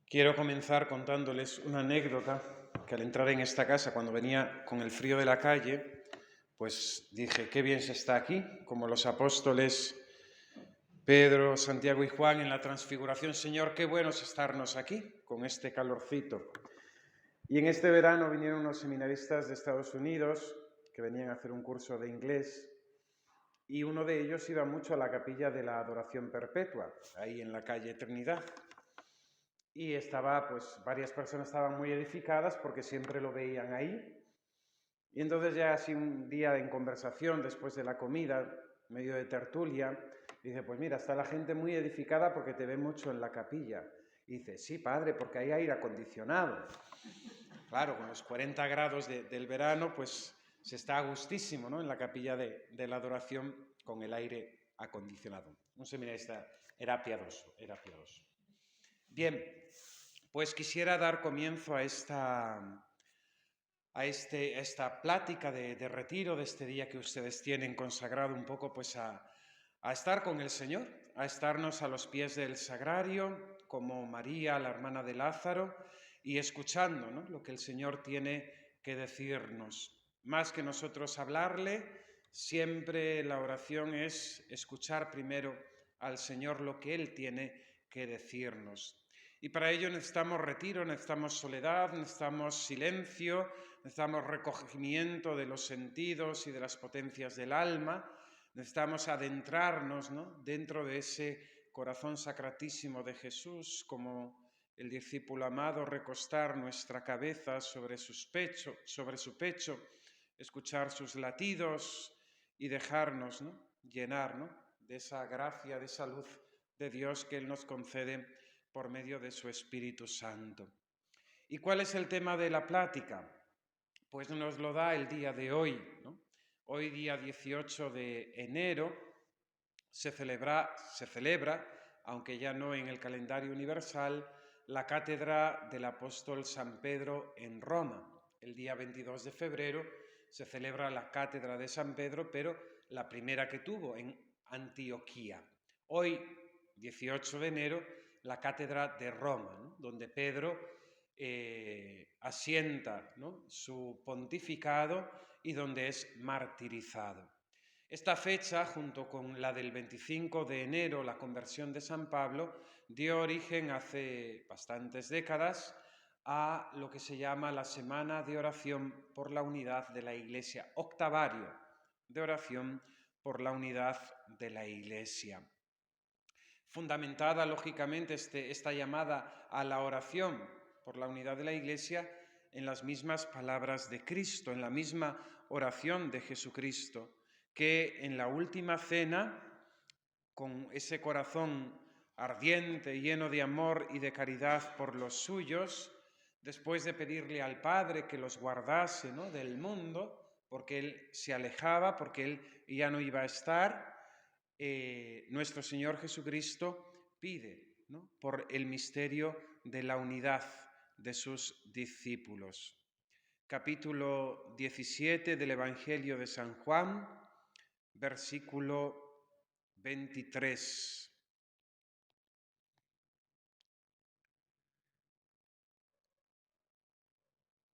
Quiero comenzar contándoles una anécdota que al entrar en esta casa, cuando venía con el frío de la calle, pues dije, qué bien se está aquí, como los apóstoles Pedro, Santiago y Juan en la Transfiguración. Señor, qué bueno es estarnos aquí, con este calorcito. Y en este verano vinieron unos seminaristas de Estados Unidos que venían a hacer un curso de inglés y uno de ellos iba mucho a la capilla de la Adoración Perpetua, ahí en la calle Trinidad. Y varias personas estaban muy edificadas porque siempre lo veían ahí. Y entonces ya así un día en conversación, después de la comida, medio de tertulia, dice, pues mira, está la gente muy edificada porque te ve mucho en la capilla. Y dice, sí, padre, porque hay aire acondicionado. Claro, con los 40 grados del verano, pues se está a gustísimo, ¿no? En la capilla de la adoración con el aire acondicionado. Un seminarista era piadoso, era piadoso. Bien, pues quisiera dar comienzo a esta plática de retiro, de este día que ustedes tienen consagrado un poco pues a estar con el Señor, a estarnos a los pies del sagrario, como María, la hermana de Lázaro, y escuchando, ¿no?, lo que el Señor tiene que decirnos. Más que nosotros hablarle, siempre la oración es escuchar primero al Señor lo que Él tiene que decirnos. Y para ello necesitamos retiro, necesitamos soledad, necesitamos silencio, necesitamos recogimiento de los sentidos y de las potencias del alma, necesitamos adentrarnos, ¿no?, dentro de ese corazón sacratísimo de Jesús, como el discípulo amado, recostar nuestra cabeza sobre su pecho, escuchar sus latidos y dejarnos, ¿no?, llenar, ¿no?, de esa gracia, de esa luz de Dios que Él nos concede por medio de su Espíritu Santo. ¿Y cuál es el tema de la plática? Pues nos lo da el día de hoy, ¿no? Hoy, día 18 de enero, se celebra, aunque ya no en el calendario universal, la cátedra del apóstol San Pedro en Roma. El día 22 de febrero se celebra la cátedra de San Pedro, pero la primera que tuvo en Antioquía. Hoy, 18 de enero, la cátedra de Roma, ¿no?, donde Pedro asienta, ¿no?, su pontificado y donde es martirizado. Esta fecha, junto con la del 25 de enero, la conversión de San Pablo, dio origen hace bastantes décadas a lo que se llama la Semana de Oración por la Unidad de la Iglesia, octavario de oración por la unidad de la Iglesia. Fundamentada, lógicamente, esta llamada a la oración por la unidad de la Iglesia en las mismas palabras de Cristo, en la misma oración de Jesucristo, que en la última cena, con ese corazón ardiente, lleno de amor y de caridad por los suyos, después de pedirle al Padre que los guardase, ¿no?, del mundo, porque Él se alejaba, porque Él ya no iba a estar, nuestro Señor Jesucristo pide, ¿no?, por el misterio de la unidad de sus discípulos. Capítulo 17 del Evangelio de San Juan, versículo 23.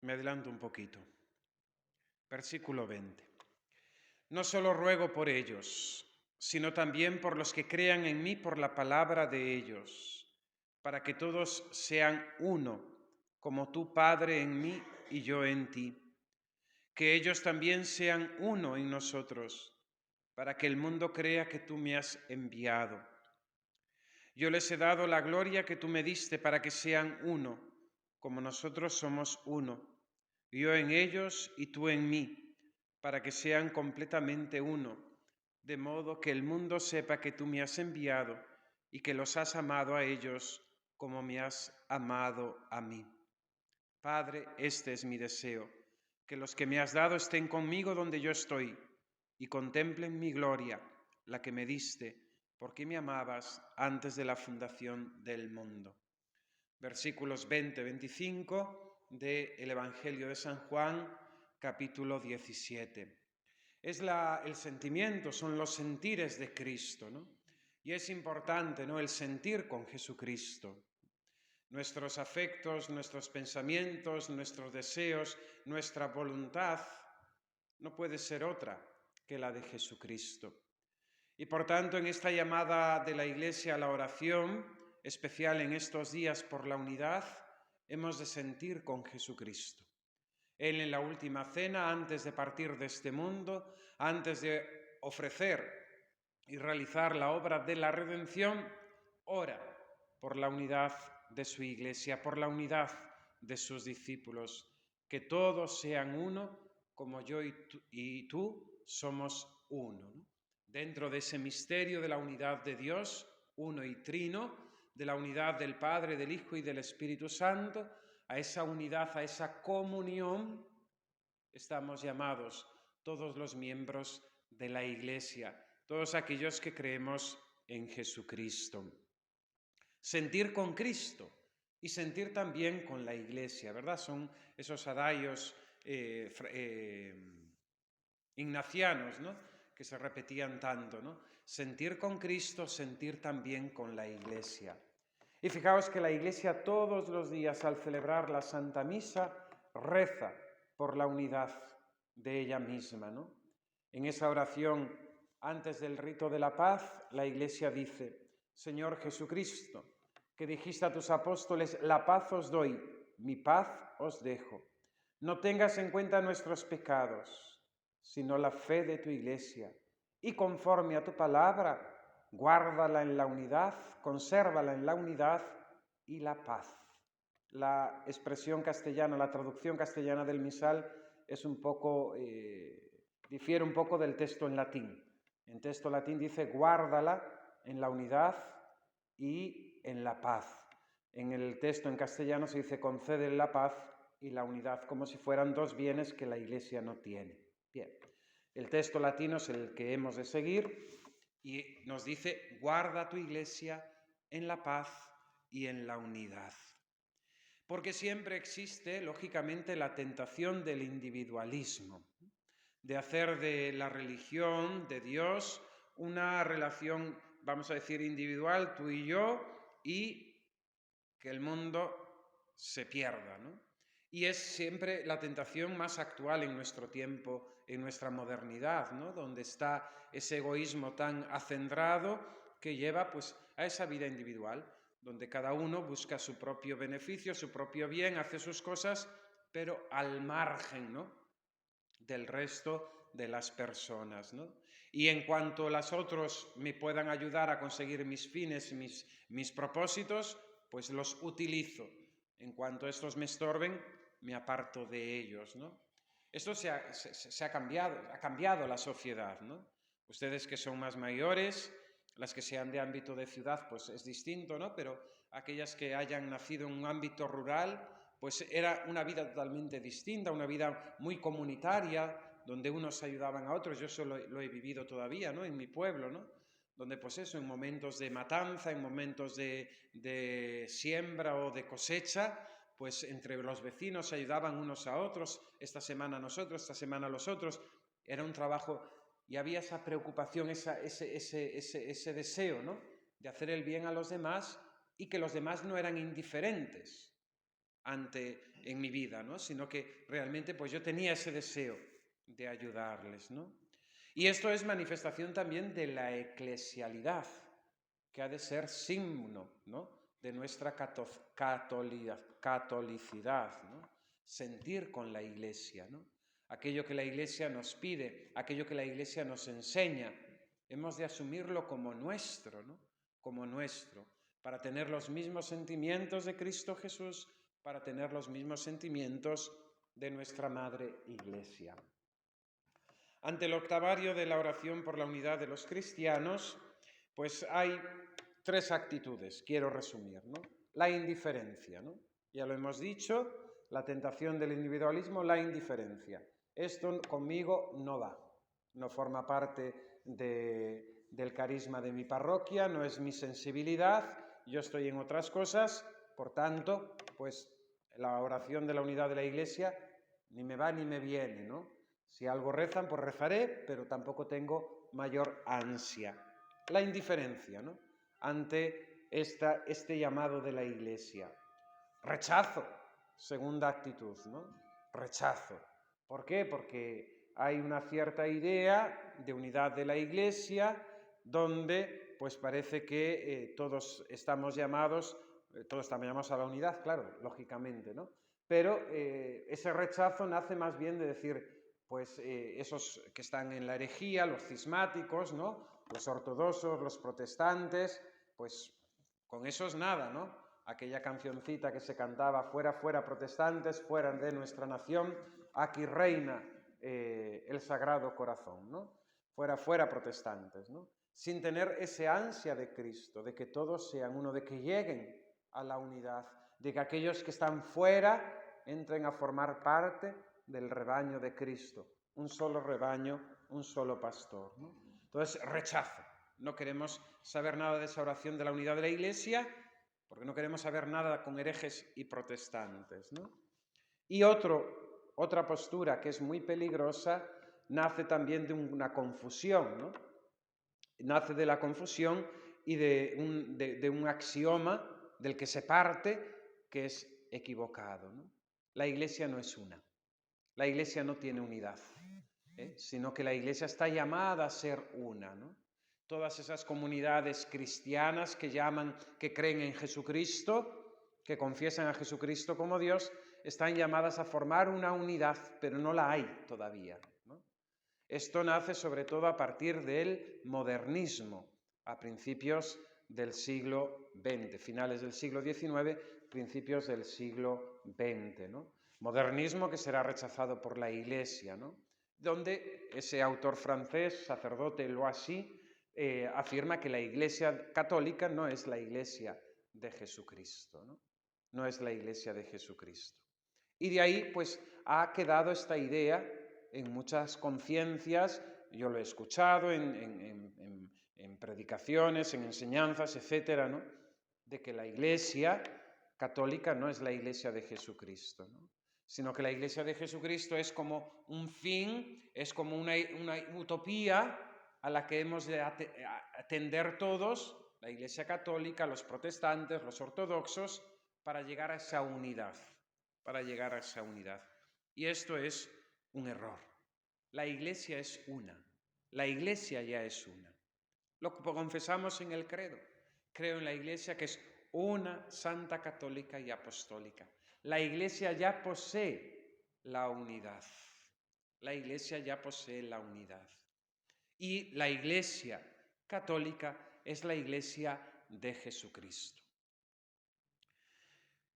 Me adelanto un poquito. Versículo 20. No solo ruego por ellos, sino también por los que crean en mí por la palabra de ellos, para que todos sean uno, como tú, Padre, en mí y yo en ti. Que ellos también sean uno en nosotros, para que el mundo crea que tú me has enviado. Yo les he dado la gloria que tú me diste para que sean uno, como nosotros somos uno, yo en ellos y tú en mí, para que sean completamente uno, de modo que el mundo sepa que tú me has enviado y que los has amado a ellos como me has amado a mí. Padre, este es mi deseo, que los que me has dado estén conmigo donde yo estoy y contemplen mi gloria, la que me diste, porque me amabas antes de la fundación del mundo. Versículos 20-25 del Evangelio de San Juan, capítulo 17. Es el sentimiento, son los sentires de Cristo, ¿no? Y es importante, ¿no?, el sentir con Jesucristo. Nuestros afectos, nuestros pensamientos, nuestros deseos, nuestra voluntad no puede ser otra que la de Jesucristo. Y por tanto, en esta llamada de la Iglesia a la oración, especial en estos días por la unidad, hemos de sentir con Jesucristo. Él en la última cena, antes de partir de este mundo, antes de ofrecer y realizar la obra de la redención, ora por la unidad de su Iglesia, por la unidad de sus discípulos, que todos sean uno, como yo y tú somos uno, ¿no? Dentro de ese misterio de la unidad de Dios, uno y trino, de la unidad del Padre, del Hijo y del Espíritu Santo, a esa unidad, a esa comunión, estamos llamados todos los miembros de la Iglesia, todos aquellos que creemos en Jesucristo. Sentir con Cristo y sentir también con la Iglesia, ¿verdad? Son esos adagrios ignacianos, ¿no?, que se repetían tanto, ¿no? Sentir con Cristo, sentir también con la Iglesia. Y fijaos que la Iglesia todos los días al celebrar la Santa Misa reza por la unidad de ella misma, ¿no? En esa oración antes del rito de la paz, la Iglesia dice: Señor Jesucristo, que dijiste a tus apóstoles, la paz os doy, mi paz os dejo. No tengas en cuenta nuestros pecados, sino la fe de tu Iglesia, y conforme a tu palabra, guárdala en la unidad, consérvala en la unidad y la paz. La expresión castellana, la traducción castellana del misal es un poco, difiere un poco del texto en latín. En texto latín dice guárdala en la unidad y en la paz. En el texto en castellano se dice concede la paz y la unidad, como si fueran dos bienes que la Iglesia no tiene. Bien, el texto latino es el que hemos de seguir y nos dice guarda tu Iglesia en la paz y en la unidad. Porque siempre existe, lógicamente, la tentación del individualismo, de hacer de la religión, de Dios, una relación, vamos a decir, individual, tú y yo, y que el mundo se pierda, ¿no? Y es siempre la tentación más actual en nuestro tiempo, en nuestra modernidad, ¿no?, donde está ese egoísmo tan acendrado que lleva pues a esa vida individual, donde cada uno busca su propio beneficio, su propio bien, hace sus cosas, pero al margen, ¿no?, del resto de las personas, ¿no? Y en cuanto los otros me puedan ayudar a conseguir mis fines, mis propósitos, pues los utilizo. En cuanto estos me estorben, me aparto de ellos, ¿no? Esto ha cambiado la sociedad, ¿no? Ustedes que son más mayores, las que sean de ámbito de ciudad, pues es distinto, ¿no? Pero aquellas que hayan nacido en un ámbito rural, pues era una vida totalmente distinta, una vida muy comunitaria, donde unos ayudaban a otros. Yo eso lo he vivido todavía, ¿no?, en mi pueblo, ¿no?, donde pues eso, en momentos de matanza, en momentos de siembra o de cosecha, pues entre los vecinos se ayudaban unos a otros, esta semana nosotros, esta semana los otros. Era un trabajo y había esa preocupación, ese deseo, ¿no?, de hacer el bien a los demás, y que los demás no eran indiferentes en mi vida, ¿no?, sino que realmente pues yo tenía ese deseo de ayudarles, ¿no? Y esto es manifestación también de la eclesialidad, que ha de ser signo, ¿no?, de nuestra catolicidad, ¿no?, sentir con la Iglesia, ¿no?, aquello que la Iglesia nos pide, aquello que la Iglesia nos enseña, hemos de asumirlo como nuestro, ¿no?, como nuestro, para tener los mismos sentimientos de Cristo Jesús, para tener los mismos sentimientos de nuestra Madre Iglesia. Ante el octavario de la oración por la unidad de los cristianos, pues hay tres actitudes, quiero resumir, ¿no? La indiferencia, ¿no? Ya lo hemos dicho, la tentación del individualismo, la indiferencia. Esto conmigo no va, no forma parte del carisma de mi parroquia, no es mi sensibilidad, yo estoy en otras cosas, por tanto, pues la oración de la unidad de la Iglesia ni me va ni me viene, ¿no? Si algo rezan, pues rezaré, pero tampoco tengo mayor ansia. La indiferencia, ¿no?, ante este llamado de la Iglesia. Rechazo, segunda actitud, ¿no? Rechazo. ¿Por qué? Porque hay una cierta idea de unidad de la Iglesia donde pues parece que todos estamos llamados a la unidad, claro, lógicamente, ¿no? Pero ese rechazo nace más bien de decir, pues esos que están en la herejía, los cismáticos, ¿no? Los ortodoxos, los protestantes, pues con eso es nada, ¿no? Aquella cancioncita que se cantaba, fuera, fuera protestantes, fuera de nuestra nación, aquí reina el Sagrado Corazón, ¿no? Fuera, fuera protestantes, ¿no? Sin tener ese ansia de Cristo, de que todos sean uno, de que lleguen a la unidad, de que aquellos que están fuera entren a formar parte del rebaño de Cristo, un solo rebaño, un solo pastor, ¿no? Entonces, rechazo. No queremos saber nada de esa oración de la unidad de la Iglesia, porque no queremos saber nada con herejes y protestantes, ¿no? Y otra postura que es muy peligrosa nace también de una confusión, ¿no? Nace de la confusión y de un axioma del que se parte que es equivocado, ¿no? La Iglesia no es una. La Iglesia no tiene unidad, sino que la Iglesia está llamada a ser una, ¿no? Todas esas comunidades cristianas que creen en Jesucristo, que confiesan a Jesucristo como Dios, están llamadas a formar una unidad, pero no la hay todavía, ¿no? Esto nace sobre todo a partir del modernismo, a principios del siglo XX, finales del siglo XIX, principios del siglo XX, ¿no? Modernismo que será rechazado por la Iglesia, ¿no? Donde ese autor francés, sacerdote Loisy, afirma que la Iglesia católica no es la Iglesia de Jesucristo, ¿no? No es la Iglesia de Jesucristo. Y de ahí, pues, ha quedado esta idea en muchas conciencias, yo lo he escuchado en predicaciones, en enseñanzas, etcétera, ¿no? De que la Iglesia católica no es la Iglesia de Jesucristo, ¿no? Sino que la Iglesia de Jesucristo es como un fin, es como una utopía a la que hemos de atender todos, la Iglesia católica, los protestantes, los ortodoxos, para llegar a esa unidad, Y esto es un error. La Iglesia es una, la Iglesia ya es una. Lo confesamos en el credo. Creo en la Iglesia que es una, santa, católica y apostólica. La Iglesia ya posee la unidad. La Iglesia ya posee la unidad. Y la Iglesia católica es la Iglesia de Jesucristo.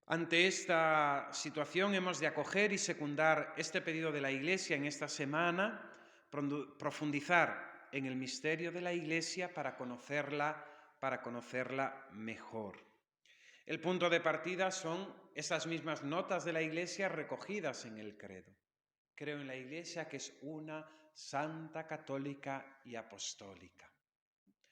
Ante esta situación hemos de acoger y secundar este pedido de la Iglesia en esta semana, profundizar en el misterio de la Iglesia para conocerla mejor. El punto de partida son esas mismas notas de la Iglesia recogidas en el credo. Creo en la Iglesia que es una, santa, católica y apostólica.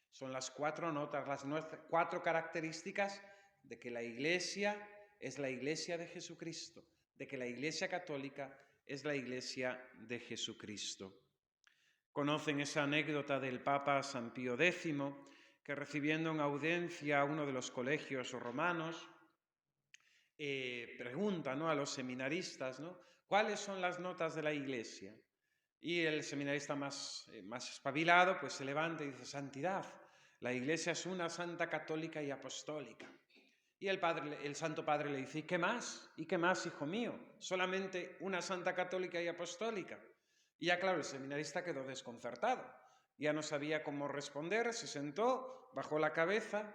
Son las 4 notas, las 4 características de que la Iglesia es la Iglesia de Jesucristo, de que la Iglesia católica es la Iglesia de Jesucristo. Conocen esa anécdota del Papa San Pío X, que recibiendo en audiencia a uno de los colegios romanos, pregunta, ¿no?, a los seminaristas, ¿no?, ¿cuáles son las notas de la Iglesia? Y el seminarista más espabilado pues se levanta y dice: santidad, la Iglesia es una, santa, católica y apostólica. Y el Santo Padre le dice: ¿y qué más? ¿Y qué más, hijo mío? ¿Solamente una, santa, católica y apostólica? Y ya claro, el seminarista quedó desconcertado. Ya no sabía cómo responder, se sentó, bajó la cabeza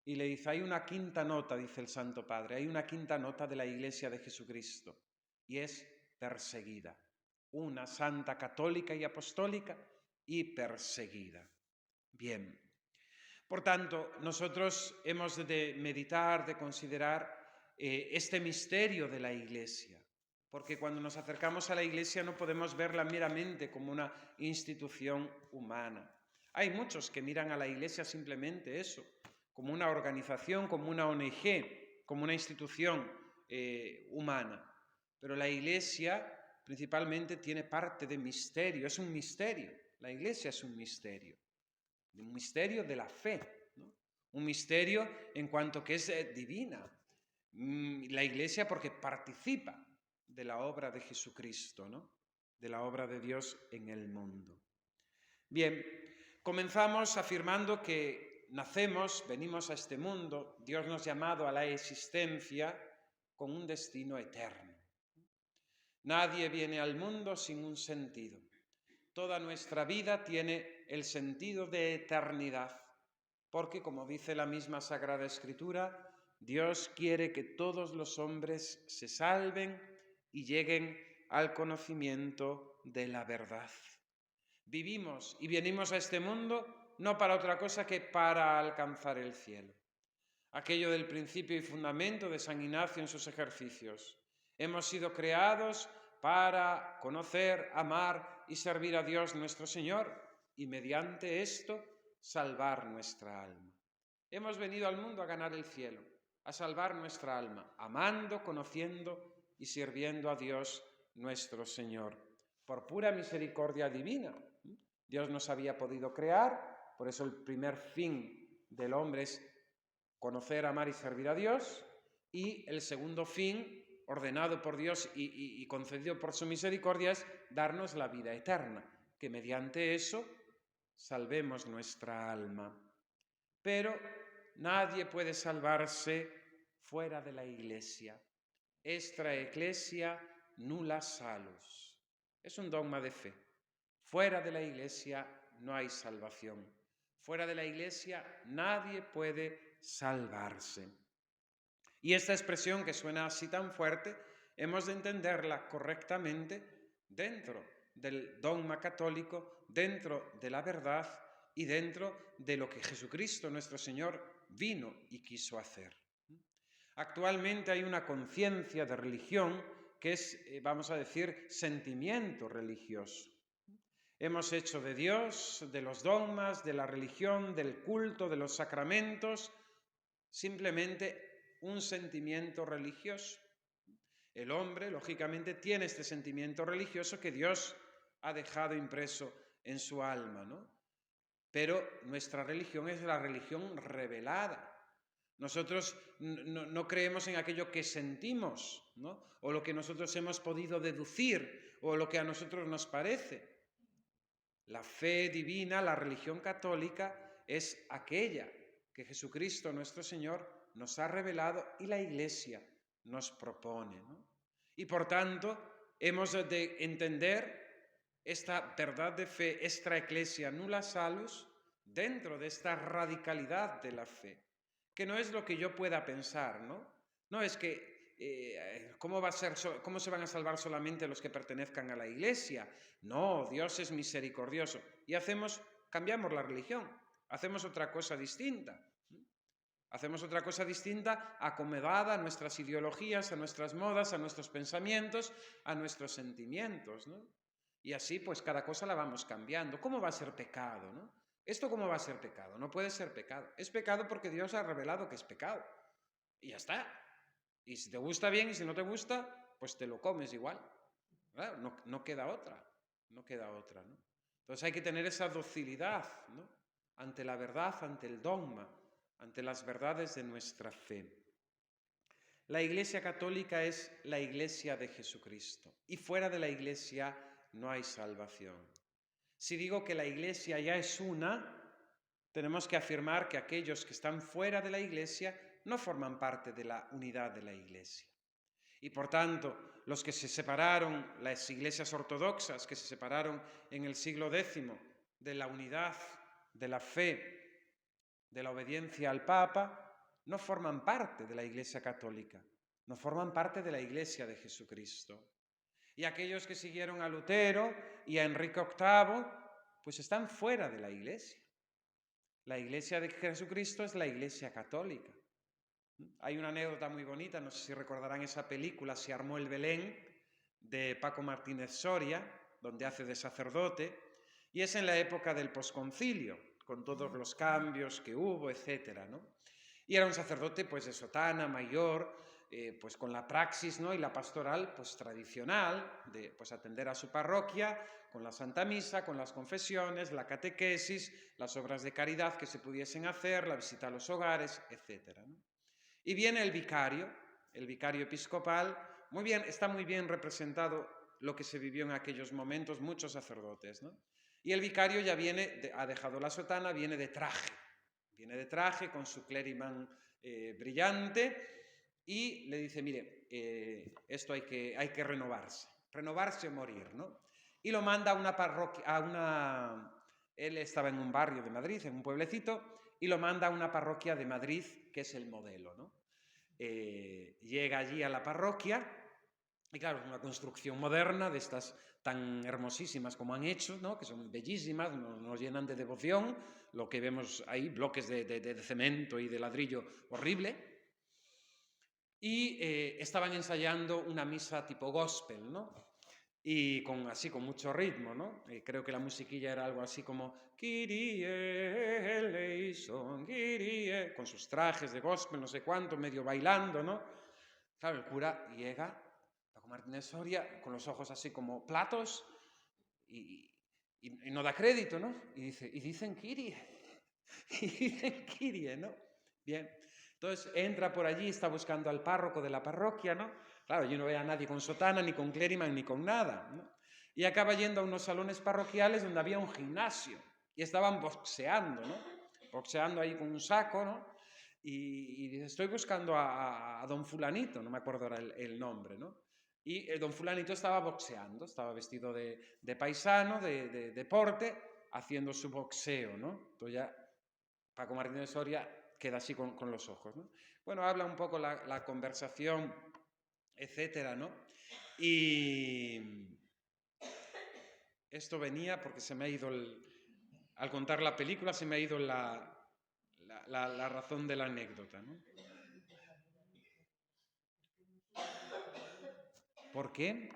y le dice: hay una quinta nota, dice el Santo Padre, hay una quinta nota de la Iglesia de Jesucristo, y es perseguida. Una, santa, católica y apostólica, y perseguida. Bien. Por tanto, nosotros hemos de meditar, de considerar este misterio de la Iglesia, porque cuando nos acercamos a la Iglesia no podemos verla meramente como una institución humana. Hay muchos que miran a la Iglesia simplemente eso, como una organización, como una ONG, como una institución humana. Pero la Iglesia principalmente tiene parte de misterio, es un misterio. La Iglesia es un misterio de la fe, ¿no? Un misterio en cuanto que es divina. La Iglesia porque participa de la obra de Jesucristo, ¿no? De la obra de Dios en el mundo. Bien, comenzamos afirmando que venimos a este mundo, Dios nos ha llamado a la existencia con un destino eterno. Nadie viene al mundo sin un sentido. Toda nuestra vida tiene el sentido de eternidad, porque, como dice la misma Sagrada Escritura, Dios quiere que todos los hombres se salven y lleguen al conocimiento de la verdad. Vivimos y venimos a este mundo no para otra cosa que para alcanzar el cielo. Aquello del principio y fundamento de San Ignacio en sus ejercicios. Hemos sido creados para conocer, amar y servir a Dios nuestro Señor y mediante esto salvar nuestra alma. Hemos venido al mundo a ganar el cielo, a salvar nuestra alma, amando, conociendo y sirviendo a Dios nuestro Señor. Por pura misericordia divina. Dios nos había podido crear, por eso el primer fin del hombre es conocer, amar y servir a Dios, y el segundo fin, ordenado por Dios y concedido por su misericordia, es darnos la vida eterna, que mediante eso salvemos nuestra alma. Pero nadie puede salvarse fuera de la Iglesia. Extra ecclesia nulla salus. Es un dogma de fe. Fuera de la Iglesia no hay salvación. Fuera de la Iglesia nadie puede salvarse. Y esta expresión que suena así tan fuerte, hemos de entenderla correctamente dentro del dogma católico, dentro de la verdad y dentro de lo que Jesucristo nuestro Señor vino y quiso hacer. Actualmente hay una conciencia de religión que es, vamos a decir, sentimiento religioso. Hemos hecho de Dios, de los dogmas, de la religión, del culto, de los sacramentos, simplemente un sentimiento religioso. El hombre, lógicamente, tiene este sentimiento religioso que Dios ha dejado impreso en su alma, ¿no? Pero nuestra religión es la religión revelada. Nosotros no creemos en aquello que sentimos, ¿no? O lo que nosotros hemos podido deducir, o lo que a nosotros nos parece. La fe divina, la religión católica, es aquella que Jesucristo nuestro Señor nos ha revelado y la Iglesia nos propone, ¿no? Y por tanto hemos de entender esta verdad de fe, extra ecclesia nulla salus, dentro de esta radicalidad de la fe, que no es lo que yo pueda pensar, ¿no? No es que ¿cómo se van a salvar solamente los que pertenezcan a la Iglesia? No, Dios es misericordioso. Y cambiamos la religión, hacemos otra cosa distinta. Hacemos otra cosa distinta acomodada a nuestras ideologías, a nuestras modas, a nuestros pensamientos, a nuestros sentimientos, ¿no? Y así, pues, cada cosa la vamos cambiando. ¿Cómo va a ser pecado, no? ¿Esto cómo va a ser pecado? No puede ser pecado. Es pecado porque Dios ha revelado que es pecado. Y ya está. Y si te gusta bien y si no te gusta, pues te lo comes igual. Claro, no queda otra. No queda otra, ¿no? Entonces hay que tener esa docilidad, ¿no? Ante la verdad, ante el dogma, ante las verdades de nuestra fe. La Iglesia católica es la Iglesia de Jesucristo y fuera de la Iglesia no hay salvación. Si digo que la Iglesia ya es una, tenemos que afirmar que aquellos que están fuera de la Iglesia no forman parte de la unidad de la Iglesia. Y por tanto, los que se separaron, las iglesias ortodoxas que se separaron en el siglo X de la unidad, de la fe, de la obediencia al Papa, no forman parte de la Iglesia católica, no forman parte de la Iglesia de Jesucristo. Y aquellos que siguieron a Lutero y a Enrique VIII, pues están fuera de la Iglesia. La Iglesia de Jesucristo es la Iglesia católica. Hay una anécdota muy bonita, no sé si recordarán esa película, Se armó el Belén, de Paco Martínez Soria, donde hace de sacerdote, y es en la época del posconcilio, con todos los cambios que hubo, etcétera, ¿no? Y era un sacerdote, pues, de sotana, mayor, pues con la praxis, ¿no? Y la pastoral, pues, tradicional, de pues, atender a su parroquia, con la Santa Misa, con las confesiones, la catequesis, las obras de caridad que se pudiesen hacer, la visita a los hogares, etcétera, ¿no? Y viene el vicario el vicario episcopal. Muy bien, está muy bien representado lo que se vivió en aquellos momentos, muchos sacerdotes, ¿no? Y el vicario ya ha dejado la sotana, viene de traje con su clériman brillante y le dice, mire, esto hay que renovarse o morir, ¿no? Y lo manda a una parroquia, él estaba en un barrio de Madrid, en un pueblecito, y lo manda a una parroquia de Madrid, que es el modelo, ¿no? Llega allí a la parroquia, y claro, es una construcción moderna de estas tan hermosísimas como han hecho, ¿no? Que son bellísimas, nos llenan de devoción, lo que vemos ahí, bloques de cemento y de ladrillo horrible, y estaban ensayando una misa tipo gospel, ¿no? Y así con mucho ritmo, ¿no? Creo que la musiquilla era algo así como Kyrie eleison, Kyrie, con sus trajes de gospel, no sé cuánto, medio bailando, ¿no? Claro, el cura llega, Paco Martínez Soria, con los ojos así como platos, y no da crédito, ¿no? Y dicen Kyrie, y dicen Kyrie, ¿no? Bien, entonces entra por allí, está buscando al párroco de la parroquia, ¿no? Claro, yo no veo a nadie con sotana, ni con clériman, ni con nada, ¿no? Y acaba yendo a unos salones parroquiales donde había un gimnasio y estaban boxeando, ¿no? Boxeando ahí con un saco, ¿no? Y dice, estoy buscando a don fulanito, no me acuerdo ahora el nombre, ¿no? Y el don fulanito estaba boxeando, estaba vestido de paisano, de deporte, haciendo su boxeo, ¿no? Entonces ya Paco Martínez de Soria queda así con los ojos, ¿no? Bueno, habla un poco la conversación, etcétera, ¿no? Y esto venía porque se me ha ido, al contar la película, se me ha ido la razón de la anécdota, ¿no? ¿Por qué?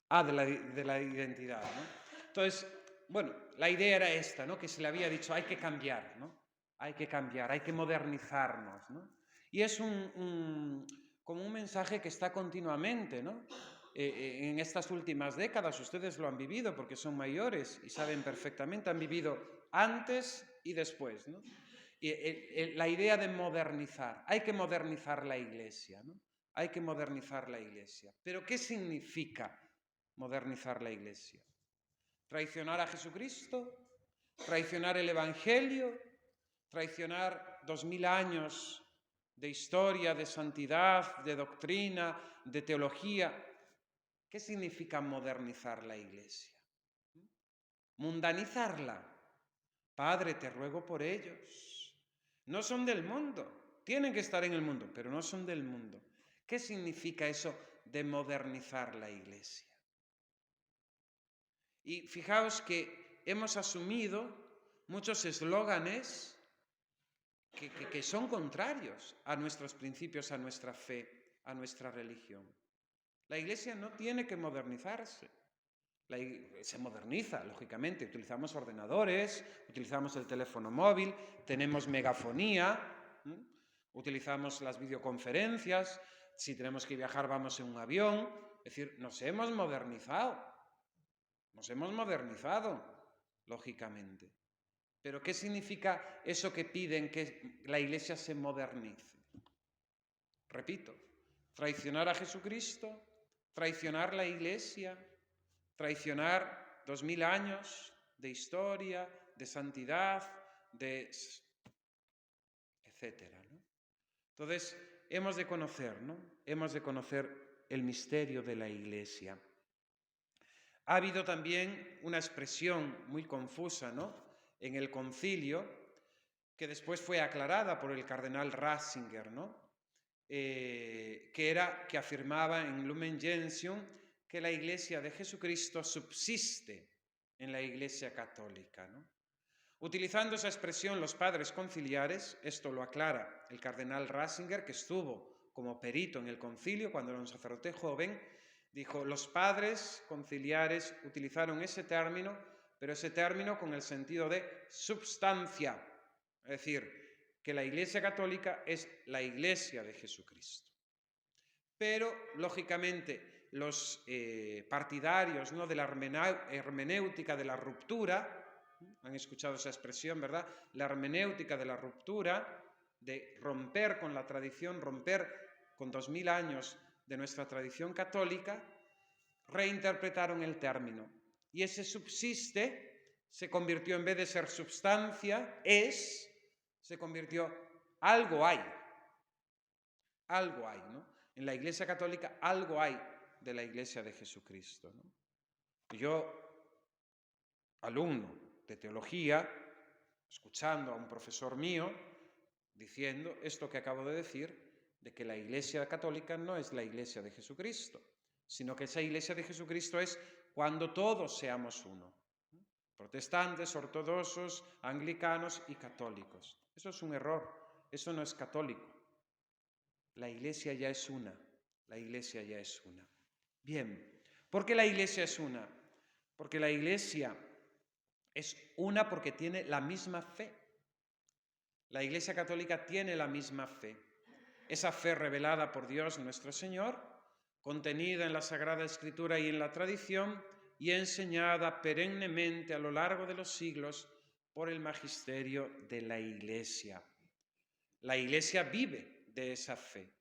De la identidad, ¿no? Entonces, bueno, la idea era esta, ¿no? Que se le había dicho, hay que cambiar, ¿no? Hay que cambiar, hay que modernizarnos, ¿no? Y es como un mensaje que está continuamente, ¿no? En estas últimas décadas, ustedes lo han vivido porque son mayores y saben perfectamente, han vivido antes y después, ¿no? Y la idea de modernizar, hay que modernizar la Iglesia, ¿no? Hay que modernizar la Iglesia. Pero ¿qué significa modernizar la Iglesia? ¿Traicionar a Jesucristo? ¿Traicionar el Evangelio? ¿Traicionar 2000 años de historia, de santidad, de doctrina, de teología? ¿Qué significa modernizar la Iglesia? Mundanizarla. Padre, te ruego por ellos. No son del mundo. Tienen que estar en el mundo, pero no son del mundo. ¿Qué significa eso de modernizar la Iglesia? Y fijaos que hemos asumido muchos eslóganes que son contrarios a nuestros principios, a nuestra fe, a nuestra religión. La Iglesia no tiene que modernizarse. Se moderniza, lógicamente. Utilizamos ordenadores, utilizamos el teléfono móvil, tenemos megafonía, utilizamos las videoconferencias, si tenemos que viajar vamos en un avión. Es decir, nos hemos modernizado, lógicamente. Pero ¿qué significa eso que piden que la Iglesia se modernice? Repito, traicionar a Jesucristo, traicionar la Iglesia, traicionar 2000 años de historia, de santidad, etcétera, ¿no? Entonces, hemos de conocer, ¿no? Hemos de conocer el misterio de la Iglesia. Ha habido también una expresión muy confusa, ¿no?, en el concilio, que después fue aclarada por el cardenal Ratzinger, ¿no?, que afirmaba en Lumen Gentium que la Iglesia de Jesucristo subsiste en la Iglesia católica, ¿no? Utilizando esa expresión los padres conciliares, esto lo aclara el cardenal Ratzinger, que estuvo como perito en el concilio cuando era un sacerdote joven, dijo, los padres conciliares utilizaron ese término, pero ese término con el sentido de substancia, es decir, que la Iglesia católica es la Iglesia de Jesucristo. Pero, lógicamente, los partidarios, ¿no?, de la hermenéutica de la ruptura Han escuchado esa expresión, ¿verdad? La hermenéutica de la ruptura, de romper con la tradición, romper con 2000 años de nuestra tradición católica, reinterpretaron el término. Y ese subsiste se convirtió, en vez de ser substancia, se convirtió algo hay. Algo hay, ¿no? En la Iglesia Católica algo hay de la Iglesia de Jesucristo, ¿no? Yo, alumno de teología, escuchando a un profesor mío diciendo esto que acabo de decir, de que la Iglesia Católica no es la Iglesia de Jesucristo, sino que esa Iglesia de Jesucristo es cuando todos seamos uno, protestantes, ortodoxos, anglicanos y católicos. Eso es un error, eso no es católico. La Iglesia ya es una, la Iglesia ya es una. Bien, ¿por qué la Iglesia es una? Porque la Iglesia es una porque tiene la misma fe. La Iglesia Católica tiene la misma fe. Esa fe revelada por Dios nuestro Señor, contenida en la Sagrada Escritura y en la tradición, y enseñada perennemente a lo largo de los siglos por el magisterio de la Iglesia. La Iglesia vive de esa fe.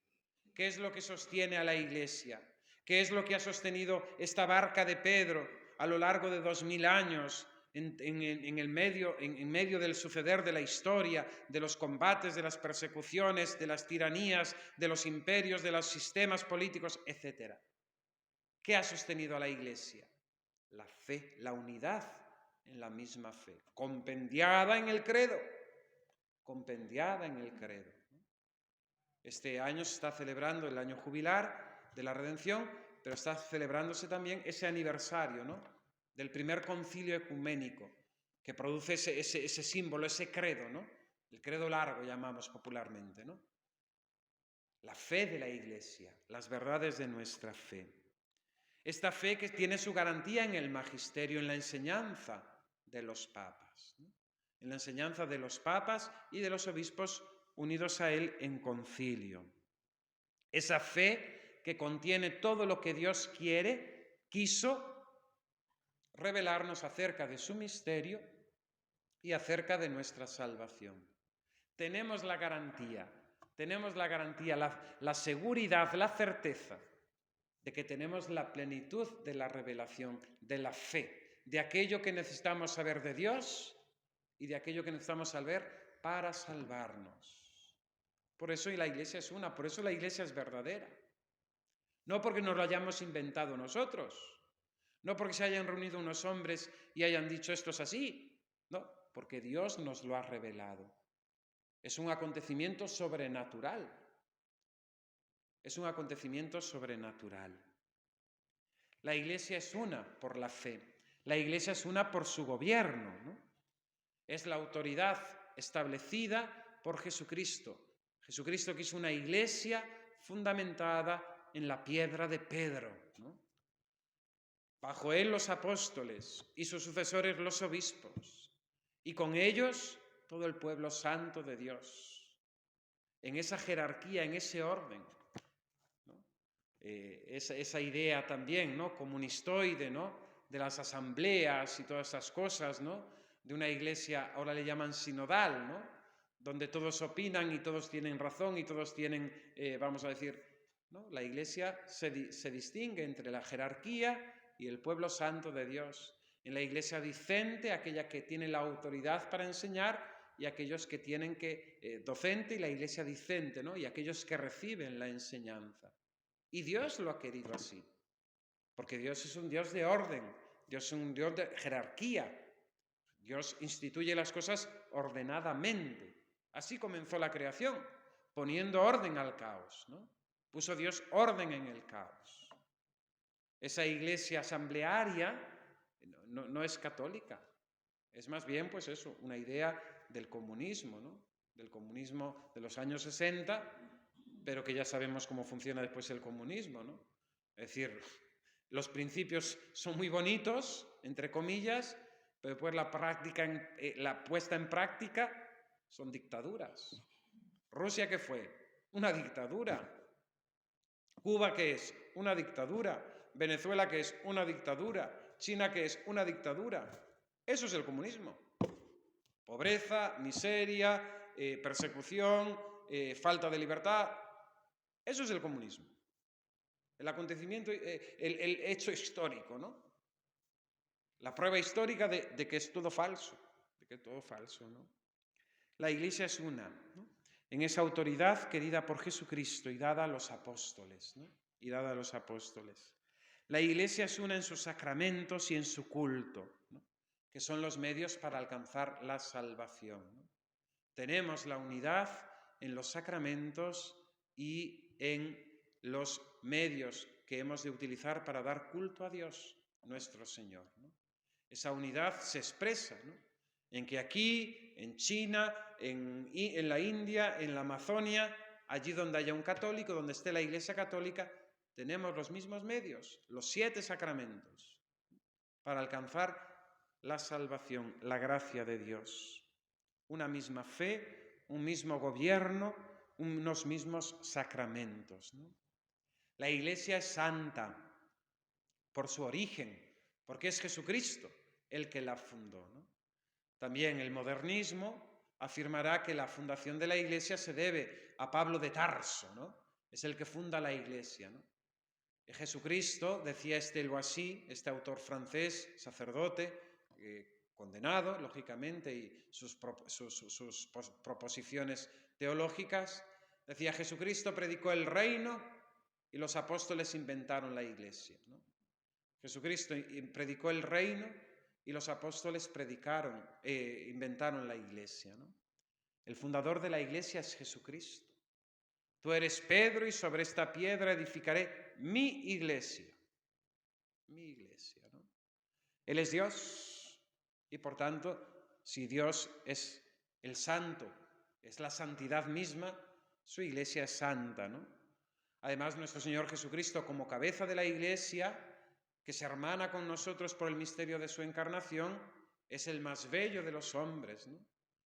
¿Qué es lo que sostiene a la Iglesia? ¿Qué es lo que ha sostenido esta barca de Pedro a lo largo de 2000 años en medio del suceder de la historia, de los combates, de las persecuciones, de las tiranías, de los imperios, de los sistemas políticos, etc.? ¿Qué ha sostenido a la Iglesia? La fe, la unidad en la misma fe, compendiada en el credo, compendiada en el credo. Este año se está celebrando el año jubilar de la redención, pero está celebrándose también ese aniversario, ¿no?, del primer concilio ecuménico, que produce ese símbolo, ese credo, ¿no?, el credo largo llamamos popularmente, ¿no? La fe de la Iglesia, las verdades de nuestra fe. Esta fe que tiene su garantía en el magisterio, en la enseñanza de los papas, ¿no?, en la enseñanza de los papas y de los obispos unidos a él en concilio. Esa fe que contiene todo lo que Dios quiso revelarnos acerca de su misterio y acerca de nuestra salvación. Tenemos la garantía, la seguridad, la certeza de que tenemos la plenitud de la revelación, de la fe, de aquello que necesitamos saber de Dios y de aquello que necesitamos saber para salvarnos. Por eso la Iglesia es una, por eso la Iglesia es verdadera. No porque nos lo hayamos inventado nosotros, no porque se hayan reunido unos hombres y hayan dicho esto es así, no, porque Dios nos lo ha revelado. Es un acontecimiento sobrenatural. Es un acontecimiento sobrenatural. La Iglesia es una por la fe. La Iglesia es una por su gobierno, ¿no? Es la autoridad establecida por Jesucristo. Jesucristo quiso una Iglesia fundamentada en la piedra de Pedro, ¿no? Bajo él los apóstoles y sus sucesores los obispos, y con ellos todo el pueblo santo de Dios. En esa jerarquía, en ese orden, ¿no? Esa idea también, ¿no?, comunistoide, ¿no?, de las asambleas y todas esas cosas, ¿no?, de una iglesia, ahora le llaman sinodal, ¿no?, donde todos opinan y todos tienen razón y todos tienen, vamos a decir, ¿no?, la iglesia se distingue entre la jerarquía y el pueblo santo de Dios. En la iglesia discente, aquella que tiene la autoridad para enseñar, y aquellos que tienen docente, y la iglesia discente, ¿no?, y aquellos que reciben la enseñanza. Y Dios lo ha querido así, porque Dios es un Dios de orden, Dios es un Dios de jerarquía. Dios instituye las cosas ordenadamente. Así comenzó la creación, poniendo orden al caos, ¿no? Puso Dios orden en el caos. Esa iglesia asamblearia no es católica, es más bien, pues eso, una idea del comunismo, ¿no?, del comunismo de los años 60, pero que ya sabemos cómo funciona después el comunismo, ¿no? Es decir, los principios son muy bonitos, entre comillas, pero después la puesta en práctica son dictaduras. ¿Rusia qué fue? Una dictadura. ¿Cuba qué es? Una dictadura. ¿Venezuela qué es? Una dictadura. ¿China qué es? Una dictadura. Eso es el comunismo. Pobreza, miseria, persecución, falta de libertad. Eso es el comunismo. El acontecimiento, el hecho histórico, ¿no? La prueba histórica de que es todo falso, ¿no? La Iglesia es una, ¿no? En esa autoridad querida por Jesucristo y dada a los apóstoles, ¿no? La Iglesia es una en sus sacramentos y en su culto, ¿no? Que son los medios para alcanzar la salvación, ¿no? Tenemos la unidad en los sacramentos y en los medios que hemos de utilizar para dar culto a Dios, nuestro Señor, ¿no? Esa unidad se expresa, ¿no? En que aquí, en China, en la India, en la Amazonia, allí donde haya un católico, donde esté la Iglesia católica, tenemos los mismos medios, los 7 sacramentos, para alcanzar la salvación, la gracia de Dios. Una misma fe, un mismo gobierno, unos mismos sacramentos, ¿no? La Iglesia es santa por su origen, porque es Jesucristo el que la fundó, ¿no? También el modernismo afirmará que la fundación de la Iglesia se debe a Pablo de Tarso, ¿no? Es el que funda la Iglesia, ¿no? Jesucristo, decía Loisy, este autor francés, sacerdote, condenado, lógicamente, y sus proposiciones teológicas, decía: Jesucristo predicó el reino y los apóstoles inventaron la Iglesia, ¿no? Jesucristo predicó el reino y los apóstoles inventaron la Iglesia, ¿no? El fundador de la Iglesia es Jesucristo. Tú eres Pedro y sobre esta piedra edificaré mi iglesia. Mi iglesia, ¿no? Él es Dios y por tanto, si Dios es el santo, es la santidad misma, su iglesia es santa, ¿no? Además, nuestro Señor Jesucristo, como cabeza de la Iglesia, que se hermana con nosotros por el misterio de su encarnación, es el más bello de los hombres, ¿no?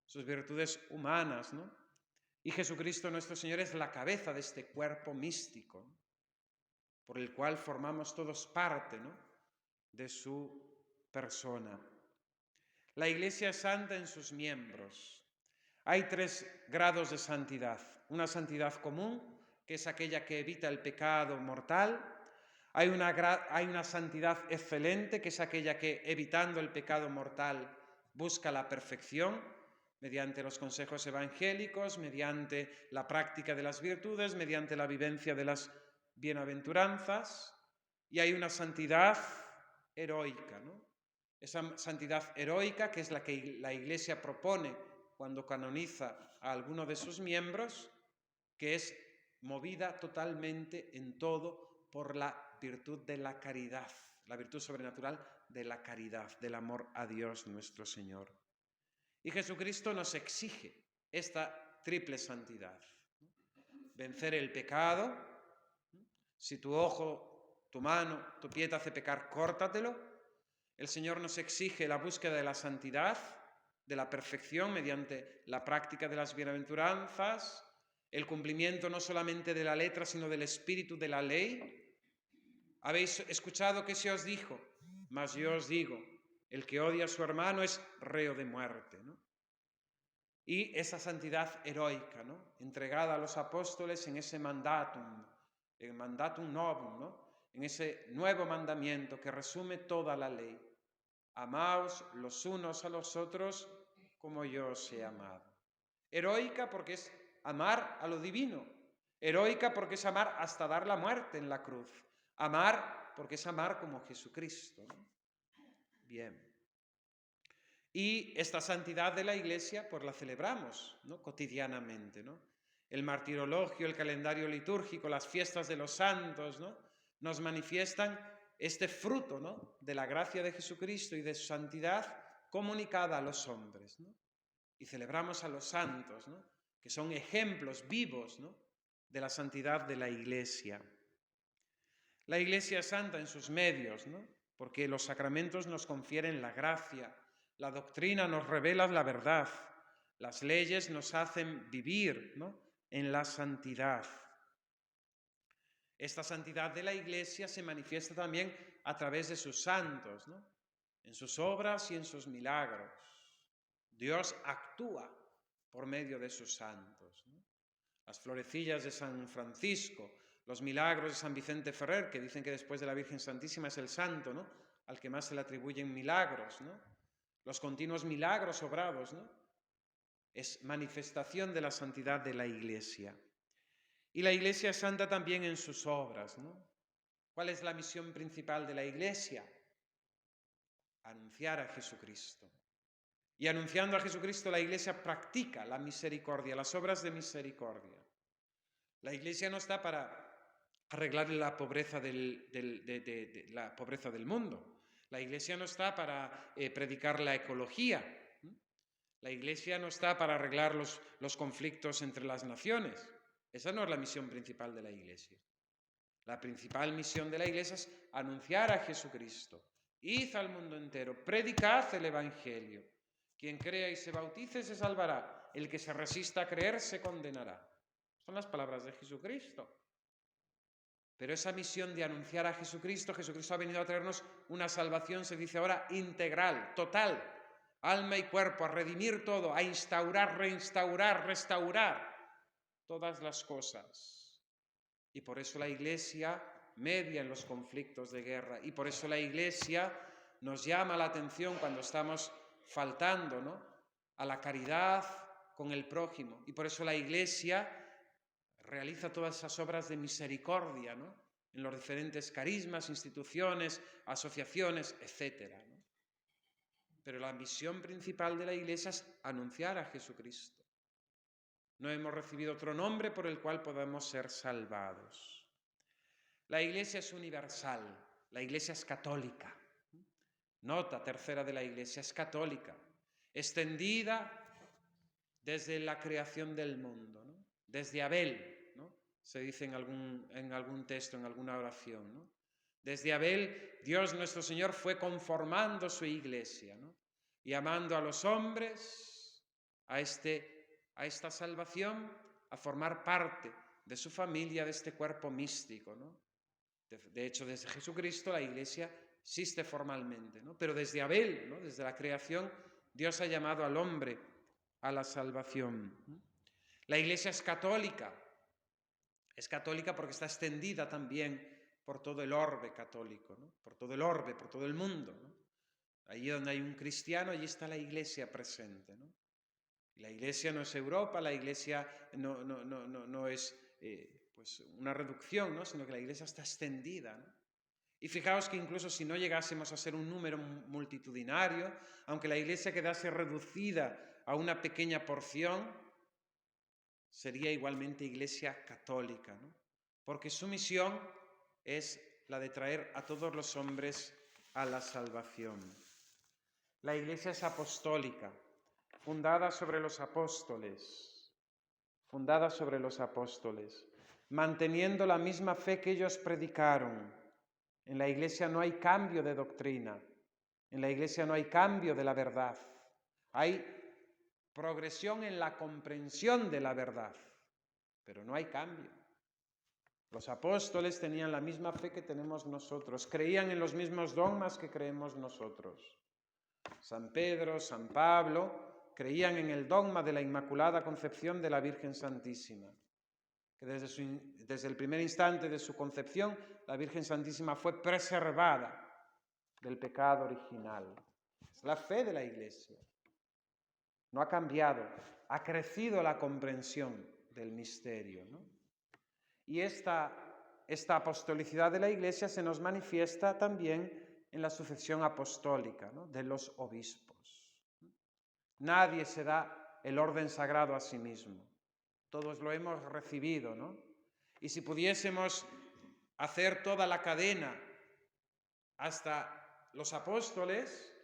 Sus virtudes humanas, ¿no? Y Jesucristo nuestro Señor es la cabeza de este cuerpo místico, por el cual formamos todos parte, ¿no?, de su persona. La Iglesia es santa en sus miembros. Hay 3 grados de santidad. Una santidad común, que es aquella que evita el pecado mortal. Hay una santidad excelente, que es aquella que, evitando el pecado mortal, busca la perfección mediante los consejos evangélicos, mediante la práctica de las virtudes, mediante la vivencia de las bienaventuranzas. Y hay una santidad heroica, ¿no? Esa santidad heroica, que es la que la Iglesia propone cuando canoniza a alguno de sus miembros, que es movida totalmente en todo por la virtud de la caridad, la virtud sobrenatural de la caridad, del amor a Dios nuestro Señor. Y Jesucristo nos exige esta triple santidad: vencer el pecado. Si tu ojo, tu mano, tu pie te hace pecar, córtatelo. El Señor nos exige la búsqueda de la santidad, de la perfección mediante la práctica de las bienaventuranzas, el cumplimiento no solamente de la letra, sino del espíritu de la ley. Habéis escuchado que se os dijo, mas yo os digo, el que odia a su hermano es reo de muerte, ¿no? Y esa santidad heroica, ¿no?, entregada a los apóstoles en ese mandatum, el mandatum novum, ¿no?, en ese nuevo mandamiento que resume toda la ley. Amaos los unos a los otros como yo os he amado. Heroica porque es amar a lo divino. Heroica porque es amar hasta dar la muerte en la cruz. Amar porque es amar como Jesucristo, ¿no? Bien. Y esta santidad de la Iglesia pues la celebramos, ¿no?, cotidianamente, ¿no? El martirologio, el calendario litúrgico, las fiestas de los santos, ¿no?, nos manifiestan este fruto, ¿no?, de la gracia de Jesucristo y de su santidad comunicada a los hombres, ¿no? Y celebramos a los santos, ¿no?, que son ejemplos vivos, ¿no?, de la santidad de la Iglesia. La Iglesia es santa en sus medios, ¿no?, porque los sacramentos nos confieren la gracia, la doctrina nos revela la verdad, las leyes nos hacen vivir, ¿no?, en la santidad. Esta santidad de la Iglesia se manifiesta también a través de sus santos, ¿no?, en sus obras y en sus milagros. Dios actúa por medio de sus santos, ¿no? Las florecillas de San Francisco, los milagros de San Vicente Ferrer, que dicen que después de la Virgen Santísima es el santo, ¿no?, al que más se le atribuyen milagros, ¿no? Los continuos milagros obrados, ¿no?, es manifestación de la santidad de la Iglesia. Y la Iglesia es santa también en sus obras, ¿no? ¿Cuál es la misión principal de la Iglesia? Anunciar a Jesucristo. Y anunciando a Jesucristo, la Iglesia practica la misericordia, las obras de misericordia. La Iglesia no está para arreglar la pobreza la pobreza del mundo. La Iglesia no está para predicar la ecología. La Iglesia no está para arreglar los conflictos entre las naciones. Esa no es la misión principal de la Iglesia. La principal misión de la Iglesia es anunciar a Jesucristo. Id al mundo entero, predicad el Evangelio. Quien crea y se bautice se salvará. El que se resista a creer se condenará. Son las palabras de Jesucristo. Pero esa misión de anunciar a Jesucristo, Jesucristo ha venido a traernos una salvación, se dice ahora, integral, total, alma y cuerpo, a redimir todo, a instaurar, reinstaurar, restaurar todas las cosas. Y por eso la Iglesia media en los conflictos de guerra, y por eso la Iglesia nos llama la atención cuando estamos faltando, ¿no?, a la caridad con el prójimo, y por eso la Iglesia realiza todas esas obras de misericordia, ¿no?, en los diferentes carismas, instituciones, asociaciones, etc., ¿no? Pero la misión principal de la Iglesia es anunciar a Jesucristo. No hemos recibido otro nombre por el cual podamos ser salvados. La Iglesia es universal, la Iglesia es católica. Nota tercera de la Iglesia, es católica, extendida desde la creación del mundo, ¿no?, desde Abel, ¿no?, se dice en algún texto, en alguna oración, ¿no? Desde Abel, Dios nuestro Señor fue conformando su Iglesia, ¿no?, y amando a los hombres a esta salvación, a formar parte de su familia, de este cuerpo místico, ¿no? De hecho, desde Jesucristo la Iglesia existe formalmente, ¿no? Pero desde Abel, ¿no?, desde la creación, Dios ha llamado al hombre a la salvación. La Iglesia es católica porque está extendida también por todo el orbe católico, ¿no?, por todo el orbe, por todo el mundo, ¿no? Allí donde hay un cristiano, allí está la Iglesia presente, ¿no? Y la Iglesia no es Europa, la Iglesia no es pues una reducción, ¿no?, sino que la Iglesia está extendida, ¿no? Y fijaos que incluso si no llegásemos a ser un número multitudinario, aunque la Iglesia quedase reducida a una pequeña porción, sería igualmente Iglesia católica, ¿no?, porque su misión es la de traer a todos los hombres a la salvación. La Iglesia es apostólica, fundada sobre los apóstoles, manteniendo la misma fe que ellos predicaron. En la Iglesia no hay cambio de doctrina, en la Iglesia no hay cambio de la verdad, hay progresión en la comprensión de la verdad, pero no hay cambio. Los apóstoles tenían la misma fe que tenemos nosotros, creían en los mismos dogmas que creemos nosotros. San Pedro, San Pablo creían en el dogma de la Inmaculada Concepción de la Virgen Santísima, que desde el primer instante de su concepción, la Virgen Santísima fue preservada del pecado original. Es la fe de la Iglesia. No ha cambiado, ha crecido la comprensión del misterio, ¿no? Y esta apostolicidad de la Iglesia se nos manifiesta también en la sucesión apostólica, ¿no?, de los obispos. Nadie se da el orden sagrado a sí mismo. Todos lo hemos recibido, ¿no? Y si pudiésemos hacer toda la cadena hasta los apóstoles,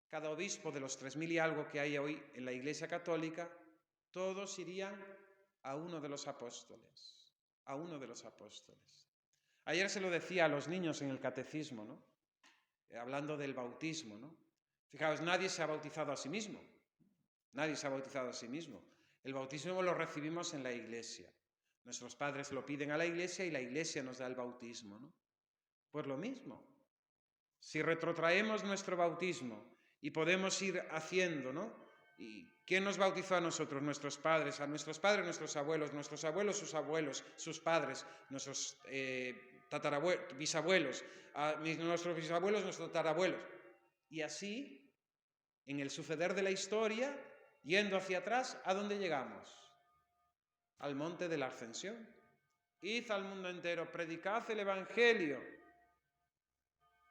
cada obispo de los 3000 y algo que hay hoy en la Iglesia Católica, todos irían a uno de los apóstoles, a uno de los apóstoles. Ayer se lo decía a los niños en el catecismo, ¿no?, hablando del bautismo, ¿no? Fijaos, nadie se ha bautizado a sí mismo, nadie se ha bautizado a sí mismo. El bautismo lo recibimos en la Iglesia. Nuestros padres lo piden a la Iglesia y la Iglesia nos da el bautismo, ¿no? Pues lo mismo. Si retrotraemos nuestro bautismo y podemos ir haciendo, ¿no?, ¿Y quién nos bautizó a nosotros? Nuestros padres, nuestros abuelos, sus abuelos, sus padres, nuestros bisabuelos, nuestros bisabuelos, nuestros tatarabuelos. Y así, en el suceder de la historia, yendo hacia atrás, ¿a dónde llegamos? Al monte de la Ascensión. Id al mundo entero, predicad el Evangelio.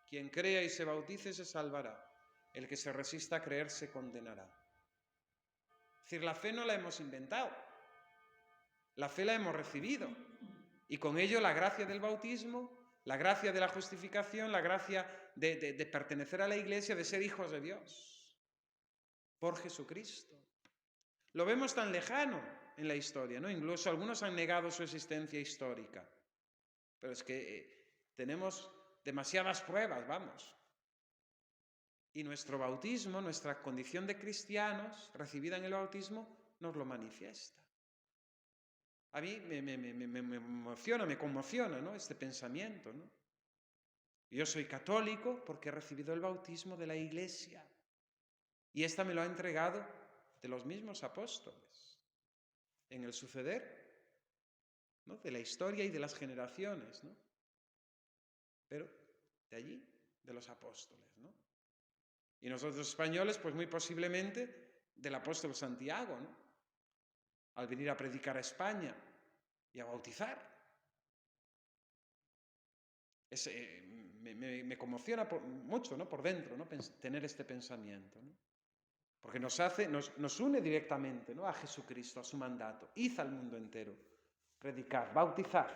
Quien crea y se bautice se salvará. El que se resista a creer se condenará. Es decir, la fe no la hemos inventado. La fe la hemos recibido. Y con ello la gracia del bautismo, la gracia de la justificación, la gracia de pertenecer a la Iglesia, de ser hijos de Dios. Por Jesucristo. Lo vemos tan lejano en la historia, ¿no? Incluso algunos han negado su existencia histórica. Pero es que tenemos demasiadas pruebas, vamos. Y nuestro bautismo, nuestra condición de cristianos recibida en el bautismo, nos lo manifiesta. A mí me emociona, me conmociona, ¿no? Este pensamiento, ¿no? Yo soy católico porque he recibido el bautismo de la Iglesia. Y esta me lo ha entregado de los mismos apóstoles. En el suceder, ¿no? De la historia y de las generaciones, ¿no? Pero de allí, de los apóstoles, ¿no? Y nosotros españoles, pues muy posiblemente del apóstol Santiago, ¿no? Al venir a predicar a España y a bautizar. Me conmociona mucho, ¿no? Por dentro, ¿no? Tener este pensamiento, ¿no? Porque nos une directamente, ¿no? A Jesucristo, a su mandato. Id al mundo entero, predicad, bautizad.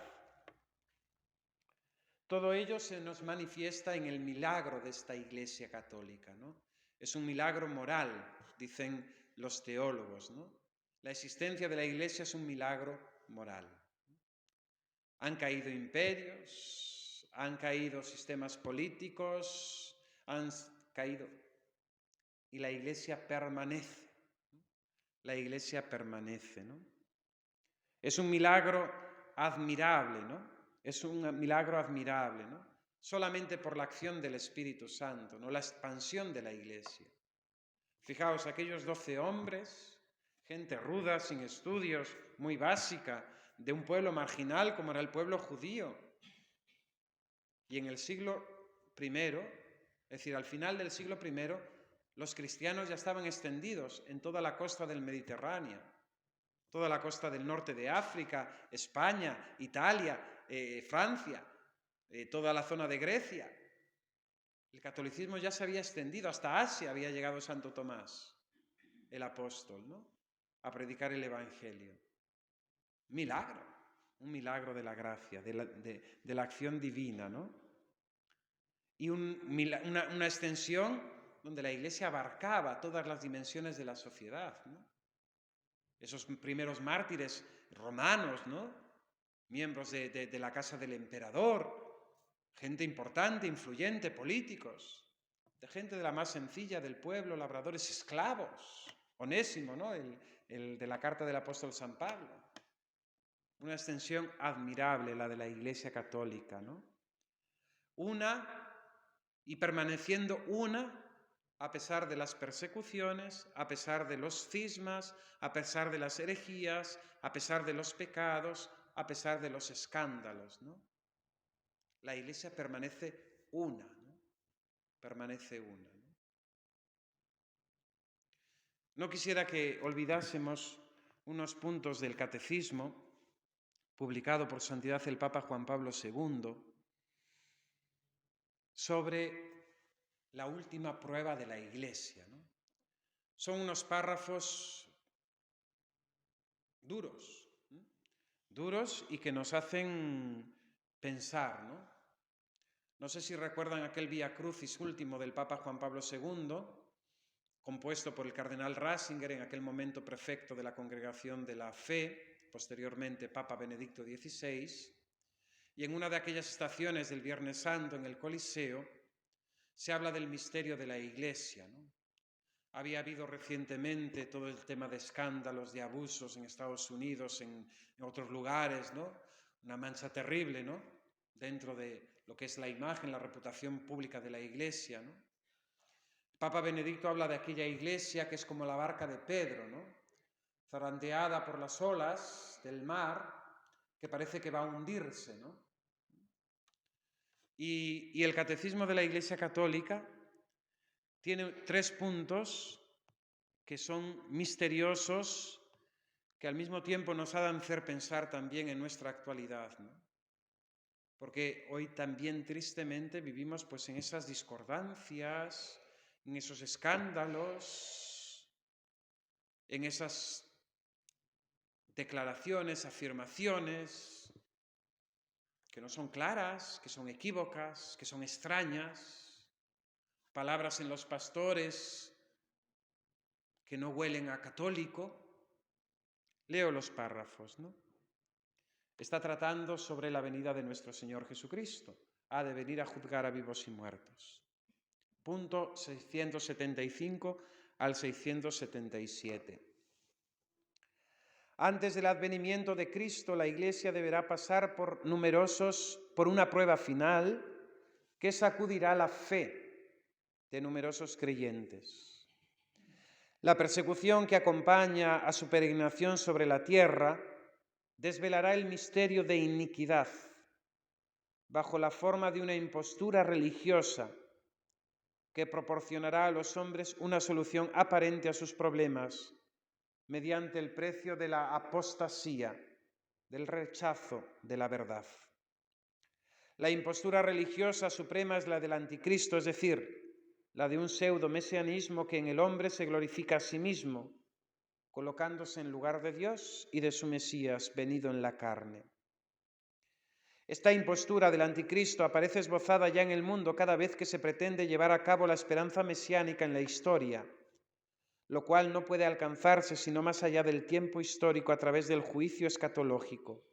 Todo ello se nos manifiesta en el milagro de esta Iglesia católica, ¿no? Es un milagro moral, dicen los teólogos, ¿no? La existencia de la Iglesia es un milagro moral. Han caído imperios, han caído sistemas políticos, han caído... Y la Iglesia permanece. La Iglesia permanece, ¿no? Es un milagro admirable, ¿no? Es un milagro admirable, ¿no? Solamente por la acción del Espíritu Santo, ¿no? La expansión de la Iglesia. Fijaos, aquellos 12 hombres, gente ruda, sin estudios, muy básica, de un pueblo marginal como era el pueblo judío. Y en el siglo I, es decir, al final del siglo I, los cristianos ya estaban extendidos en toda la costa del Mediterráneo, toda la costa del norte de África, España, Italia, Francia, toda la zona de Grecia. El catolicismo ya se había extendido, hasta Asia había llegado Santo Tomás, el apóstol, ¿no? A predicar el Evangelio. Milagro, un milagro de la gracia, de la acción divina, ¿no? Y una extensión donde la Iglesia abarcaba todas las dimensiones de la sociedad, ¿no? Esos primeros mártires romanos, ¿no? Miembros de la casa del emperador, gente importante, influyente, políticos, de gente de la más sencilla del pueblo, labradores, esclavos. Onésimo, ¿no? El de la carta del apóstol San Pablo. Una extensión admirable, la de la Iglesia católica, ¿no? Una, y permaneciendo una, a pesar de las persecuciones, a pesar de los cismas, a pesar de las herejías, a pesar de los pecados, a pesar de los escándalos, ¿no? La Iglesia permanece una, ¿no? Permanece una, ¿no? No quisiera que olvidásemos unos puntos del Catecismo, publicado por Santidad el Papa Juan Pablo II, sobre la última prueba de la Iglesia, ¿no? Son unos párrafos duros, ¿no? Duros y que nos hacen pensar, ¿no? No sé si recuerdan aquel Vía Crucis último del Papa Juan Pablo II, compuesto por el cardenal Ratzinger, en aquel momento prefecto de la Congregación de la Fe, posteriormente Papa Benedicto XVI, y en una de aquellas estaciones del Viernes Santo en el Coliseo se habla del misterio de la Iglesia, ¿no? Había habido recientemente todo el tema de escándalos, de abusos en Estados Unidos, en otros lugares, ¿no? Una mancha terrible, ¿no? Dentro de lo que es la imagen, la reputación pública de la Iglesia, ¿no? Papa Benedicto habla de aquella iglesia que es como la barca de Pedro, ¿no? Zarandeada por las olas del mar, que parece que va a hundirse, ¿no? Y el Catecismo de la Iglesia Católica tiene 3 puntos que son misteriosos, que al mismo tiempo nos hagan hacer pensar también en nuestra actualidad, ¿no? Porque hoy también tristemente vivimos pues en esas discordancias, en esos escándalos, en esas declaraciones, afirmaciones que no son claras, que son equívocas, que son extrañas, palabras en los pastores que no huelen a católico. Leo los párrafos, ¿no? Está tratando sobre la venida de nuestro Señor Jesucristo. Ha de venir a juzgar a vivos y muertos. Punto 675 al 677. Antes del advenimiento de Cristo, la Iglesia deberá pasar por una prueba final que sacudirá la fe de numerosos creyentes. La persecución que acompaña a su peregrinación sobre la tierra desvelará el misterio de iniquidad bajo la forma de una impostura religiosa que proporcionará a los hombres una solución aparente a sus problemas mediante el precio de la apostasía, del rechazo de la verdad. La impostura religiosa suprema es la del anticristo, es decir, la de un pseudo-mesianismo que en el hombre se glorifica a sí mismo, colocándose en lugar de Dios y de su Mesías venido en la carne. Esta impostura del anticristo aparece esbozada ya en el mundo cada vez que se pretende llevar a cabo la esperanza mesiánica en la historia, lo cual no puede alcanzarse sino más allá del tiempo histórico a través del juicio escatológico.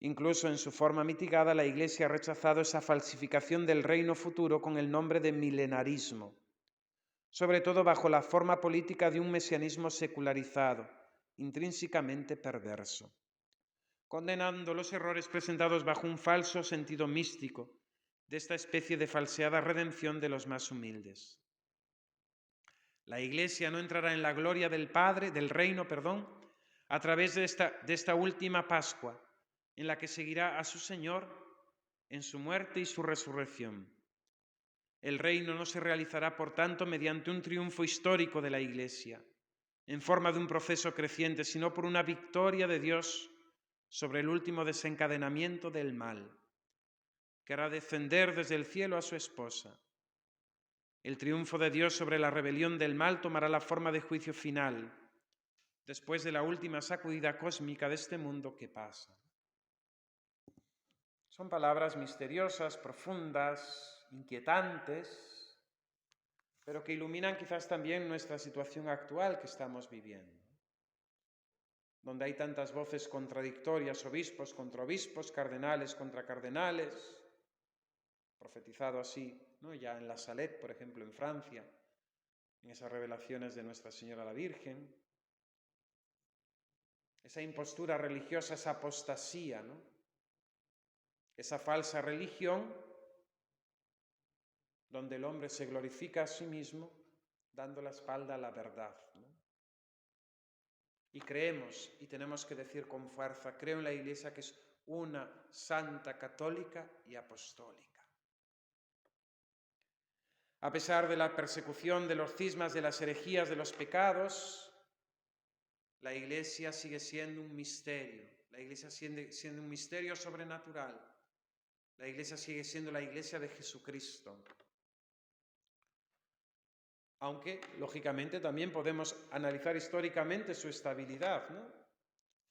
Incluso en su forma mitigada, la Iglesia ha rechazado esa falsificación del reino futuro con el nombre de milenarismo, sobre todo bajo la forma política de un mesianismo secularizado, intrínsecamente perverso, condenando los errores presentados bajo un falso sentido místico de esta especie de falseada redención de los más humildes. La Iglesia no entrará en la gloria del reino, a través de esta última Pascua, en la que seguirá a su Señor en su muerte y su resurrección. El reino no se realizará, por tanto, mediante un triunfo histórico de la Iglesia, en forma de un proceso creciente, sino por una victoria de Dios sobre el último desencadenamiento del mal, que hará descender desde el cielo a su esposa. El triunfo de Dios sobre la rebelión del mal tomará la forma de juicio final, después de la última sacudida cósmica de este mundo que pasa. Son palabras misteriosas, profundas, inquietantes, pero que iluminan quizás también nuestra situación actual que estamos viviendo, donde hay tantas voces contradictorias, obispos contra obispos, cardenales contra cardenales, profetizado así, ¿no? Ya en la Salette, por ejemplo, en Francia, en esas revelaciones de Nuestra Señora la Virgen. Esa impostura religiosa, esa apostasía, ¿no? Esa falsa religión donde el hombre se glorifica a sí mismo dando la espalda a la verdad, ¿no? Y creemos, y tenemos que decir con fuerza, creo en la Iglesia que es una santa, católica y apostólica. A pesar de la persecución, de los cismas, de las herejías, de los pecados, la Iglesia sigue siendo un misterio. La Iglesia sigue siendo un misterio sobrenatural. La Iglesia sigue siendo la Iglesia de Jesucristo. Aunque, lógicamente, también podemos analizar históricamente su estabilidad, ¿no?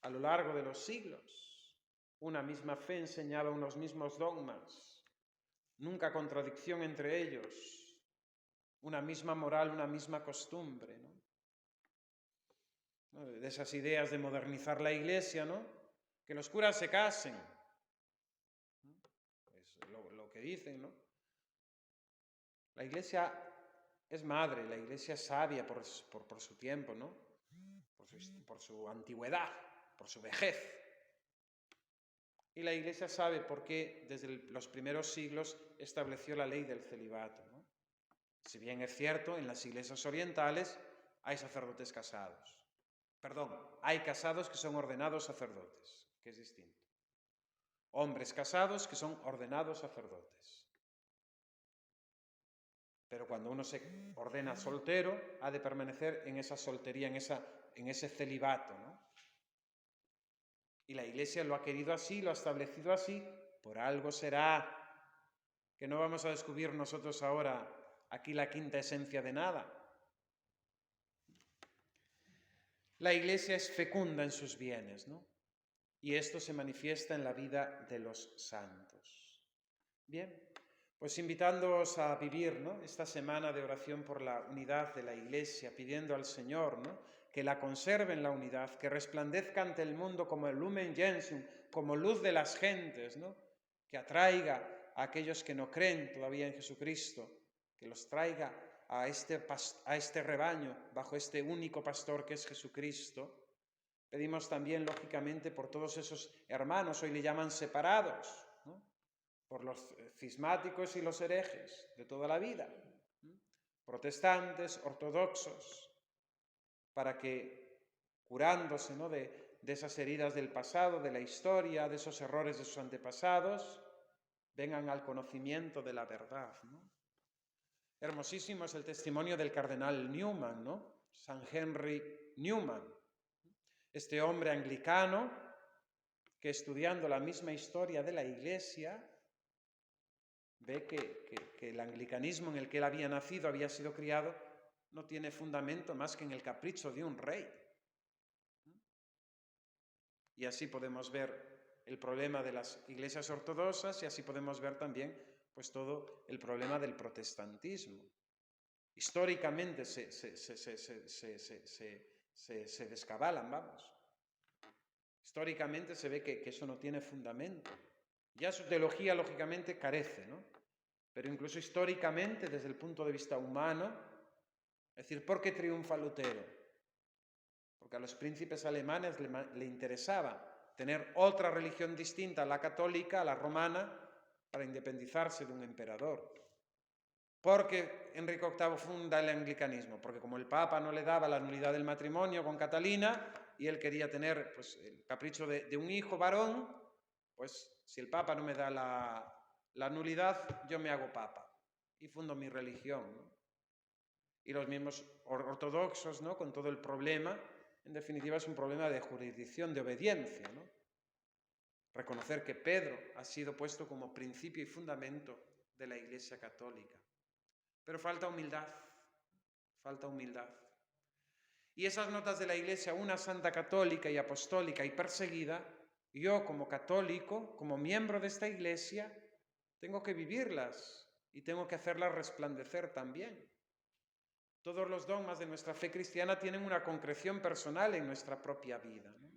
A lo largo de los siglos. Una misma fe enseñaba unos mismos dogmas, nunca contradicción entre ellos, una misma moral, una misma costumbre, ¿no? De esas ideas de modernizar la Iglesia, ¿no? Que los curas se casen, es lo que dicen, ¿no? La Iglesia es madre, la Iglesia es sabia por su tiempo, ¿no? Por su antigüedad, por su vejez. Y la Iglesia sabe por qué desde los primeros siglos estableció la ley del celibato, ¿no? Si bien es cierto, en las iglesias orientales hay sacerdotes casados. Perdón, hay casados que son ordenados sacerdotes, que es distinto. Hombres casados que son ordenados sacerdotes. Pero cuando uno se ordena soltero, ha de permanecer en esa soltería, en ese celibato, ¿no? Y la Iglesia lo ha querido así, lo ha establecido así, por algo será, que no vamos a descubrir nosotros ahora aquí la quinta esencia de nada. La Iglesia es fecunda en sus bienes, ¿no? Y esto se manifiesta en la vida de los santos. Bien, pues invitándoos a vivir, ¿no?, esta semana de oración por la unidad de la Iglesia, pidiendo al Señor, ¿no?, que la conserve en la unidad, que resplandezca ante el mundo como el lumen gentium, como luz de las gentes, ¿no?, que atraiga a aquellos que no creen todavía en Jesucristo, que los traiga a este rebaño bajo este único pastor que es Jesucristo. Pedimos también, lógicamente, por todos esos hermanos, hoy le llaman separados, ¿no?, por los cismáticos y los herejes de toda la vida, protestantes, ortodoxos, para que, curándose, ¿no?, de esas heridas del pasado, de la historia, de esos errores de sus antepasados, vengan al conocimiento de la verdad, ¿no? Hermosísimo es el testimonio del cardenal Newman, ¿no?, San Henry Newman, este hombre anglicano que, estudiando la misma historia de la Iglesia, ve que el anglicanismo en el que él había nacido, había sido criado, no tiene fundamento más que en el capricho de un rey. Y así podemos ver el problema de las iglesias ortodoxas y así podemos ver también pues todo el problema del protestantismo. Históricamente se descabalan, vamos. Históricamente se ve que eso no tiene fundamento. Ya su teología, lógicamente, carece, ¿no? Pero incluso históricamente, desde el punto de vista humano, es decir, ¿por qué triunfa Lutero? Porque a los príncipes alemanes le interesaba tener otra religión distinta a la católica, a la romana, para independizarse de un emperador. ¿Por qué Enrique VIII funda el anglicanismo? Porque como el Papa no le daba la nulidad del matrimonio con Catalina y él quería tener pues, el capricho de un hijo varón, pues si el Papa no me da la nulidad, yo me hago Papa y fundo mi religión, ¿no? Y los mismos ortodoxos, ¿no?, con todo el problema, en definitiva es un problema de jurisdicción, de obediencia, ¿no? Reconocer que Pedro ha sido puesto como principio y fundamento de la Iglesia católica. Pero falta humildad, falta humildad. Y esas notas de la Iglesia, una santa católica y apostólica y perseguida, yo como católico, como miembro de esta Iglesia, tengo que vivirlas y tengo que hacerlas resplandecer también. Todos los dogmas de nuestra fe cristiana tienen una concreción personal en nuestra propia vida, ¿no?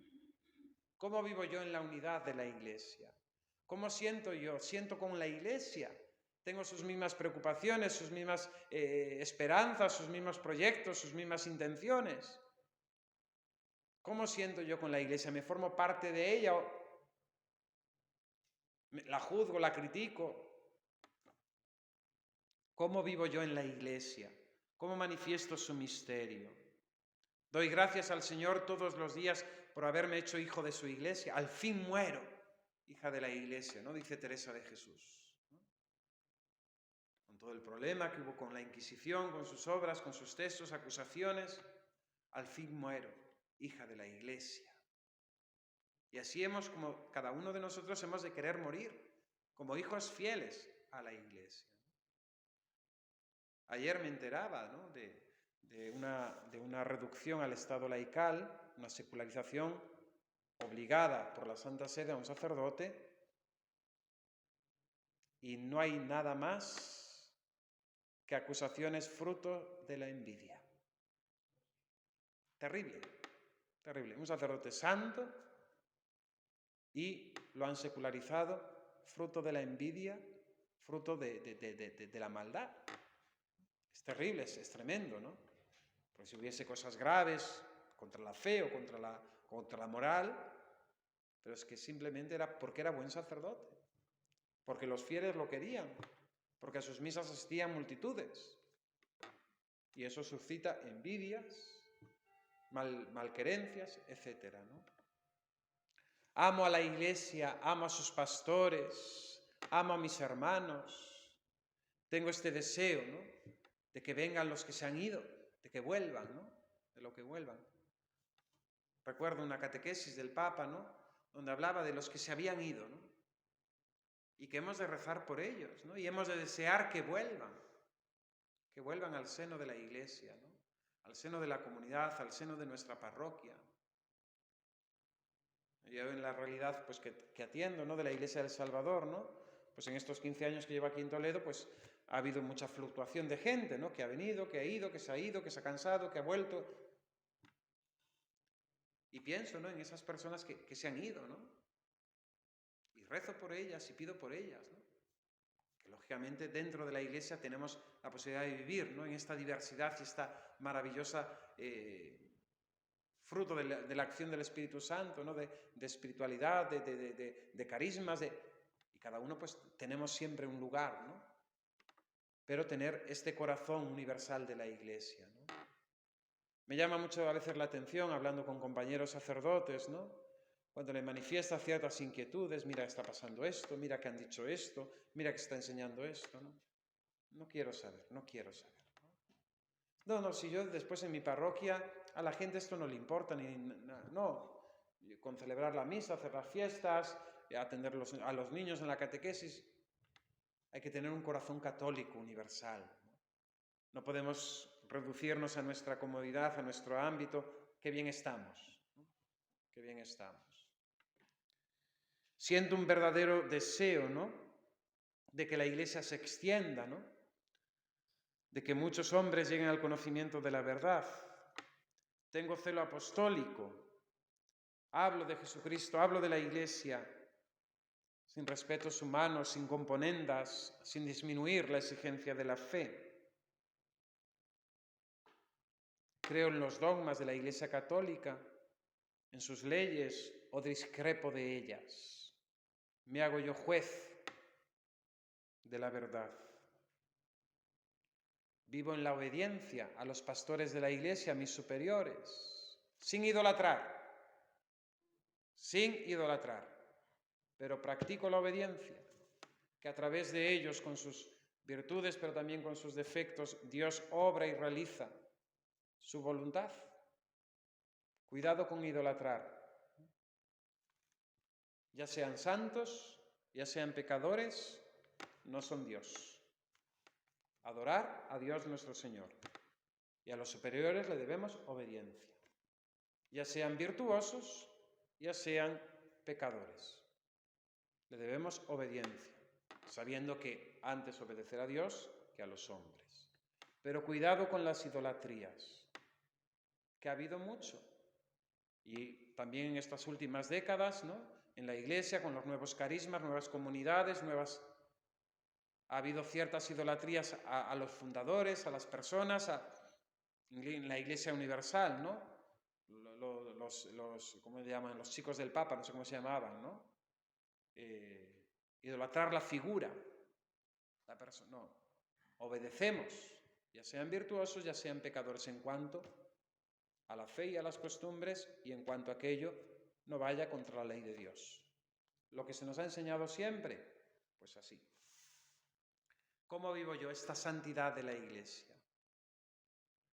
¿Cómo vivo yo en la unidad de la Iglesia? ¿Cómo siento yo? ¿Siento con la Iglesia? ¿Tengo sus mismas preocupaciones, sus mismas esperanzas, sus mismos proyectos, sus mismas intenciones? ¿Cómo siento yo con la Iglesia? ¿Me formo parte de ella o la juzgo, la critico? ¿Cómo vivo yo en la Iglesia? ¿Cómo manifiesto su misterio? Doy gracias al Señor todos los días por haberme hecho hijo de su Iglesia. Al fin muero, hija de la Iglesia, ¿no?, dice Teresa de Jesús, ¿no? Con todo el problema que hubo con la Inquisición, con sus obras, con sus textos, acusaciones, al fin muero, hija de la Iglesia. Y así como cada uno de nosotros hemos de querer morir, como hijos fieles a la Iglesia. Ayer me enteraba, ¿no?, de una reducción al estado laical, una secularización obligada por la Santa Sede a un sacerdote, y no hay nada más que acusaciones fruto de la envidia. Terrible, terrible. Un sacerdote santo y lo han secularizado fruto de la envidia, fruto de la maldad. Es terrible, es tremendo, ¿no? Porque si hubiese cosas graves contra la fe o contra la moral, pero es que simplemente era porque era buen sacerdote, porque los fieles lo querían, porque a sus misas asistían multitudes. Y eso suscita envidias, malquerencias, etc., ¿no? Amo a la Iglesia, amo a sus pastores, amo a mis hermanos. Tengo este deseo, ¿no?, de que vengan los que se han ido, de que vuelvan, ¿no?, de lo que vuelvan. Recuerdo una catequesis del Papa, ¿no?, donde hablaba de los que se habían ido, ¿no?, y que hemos de rezar por ellos, ¿no?, y hemos de desear que vuelvan al seno de la Iglesia, ¿no?, al seno de la comunidad, al seno de nuestra parroquia. Yo en la realidad pues que atiendo, ¿no?, de la Iglesia del Salvador, ¿no?, pues en estos 15 años que llevo aquí en Toledo, pues ha habido mucha fluctuación de gente, ¿no?, que ha venido, que ha ido, que se ha cansado, que ha vuelto. Y pienso, ¿no?, en esas personas que se han ido, ¿no?, y rezo por ellas y pido por ellas, ¿no?, que lógicamente dentro de la Iglesia tenemos la posibilidad de vivir, ¿no?, en esta diversidad y esta maravillosa fruto de la acción del Espíritu Santo, ¿no?, de espiritualidad, de carismas, y cada uno pues tenemos siempre un lugar, ¿no?, pero tener este corazón universal de la Iglesia, ¿no? Me llama mucho a veces la atención, hablando con compañeros sacerdotes, ¿no?, cuando le manifiesta ciertas inquietudes: mira, está pasando esto, mira que han dicho esto, mira que está enseñando esto, ¿no? No quiero saber. No, si yo después en mi parroquia a la gente esto no le importa, no, con celebrar la misa, hacer las fiestas, atender a los niños en la catequesis, hay que tener un corazón católico universal. No podemos reducirnos a nuestra comodidad, a nuestro ámbito. Qué bien estamos, ¿no? Qué bien estamos. Siento un verdadero deseo, ¿no?, de que la Iglesia se extienda, ¿no?, de que muchos hombres lleguen al conocimiento de la verdad. Tengo celo apostólico. Hablo de Jesucristo, hablo de la Iglesia, sin respetos humanos, sin componendas, sin disminuir la exigencia de la fe. Creo en los dogmas de la Iglesia Católica, en sus leyes, o discrepo de ellas. Me hago yo juez de la verdad. Vivo en la obediencia a los pastores de la Iglesia, a mis superiores, sin idolatrar, pero practico la obediencia, que a través de ellos, con sus virtudes, pero también con sus defectos, Dios obra y realiza su voluntad. Cuidado con idolatrar. Ya sean santos, ya sean pecadores, no son Dios. Adorar a Dios nuestro Señor. Y a los superiores le debemos obediencia. Ya sean virtuosos, ya sean pecadores. Le debemos obediencia, sabiendo que antes obedecer a Dios que a los hombres. Pero cuidado con las idolatrías, que ha habido mucho. Y también en estas últimas décadas, ¿no?, en la Iglesia, con los nuevos carismas, nuevas comunidades, ha habido ciertas idolatrías a los fundadores, a las personas, en la Iglesia Universal, ¿no? ¿Cómo se llaman? Los chicos del Papa, no sé cómo se llamaban, ¿no? Idolatrar la figura, la persona. No, obedecemos, ya sean virtuosos, ya sean pecadores, en cuanto a la fe y a las costumbres, y en cuanto a aquello no vaya contra la ley de Dios. Lo que se nos ha enseñado siempre, pues así. ¿Cómo vivo yo esta santidad de la Iglesia?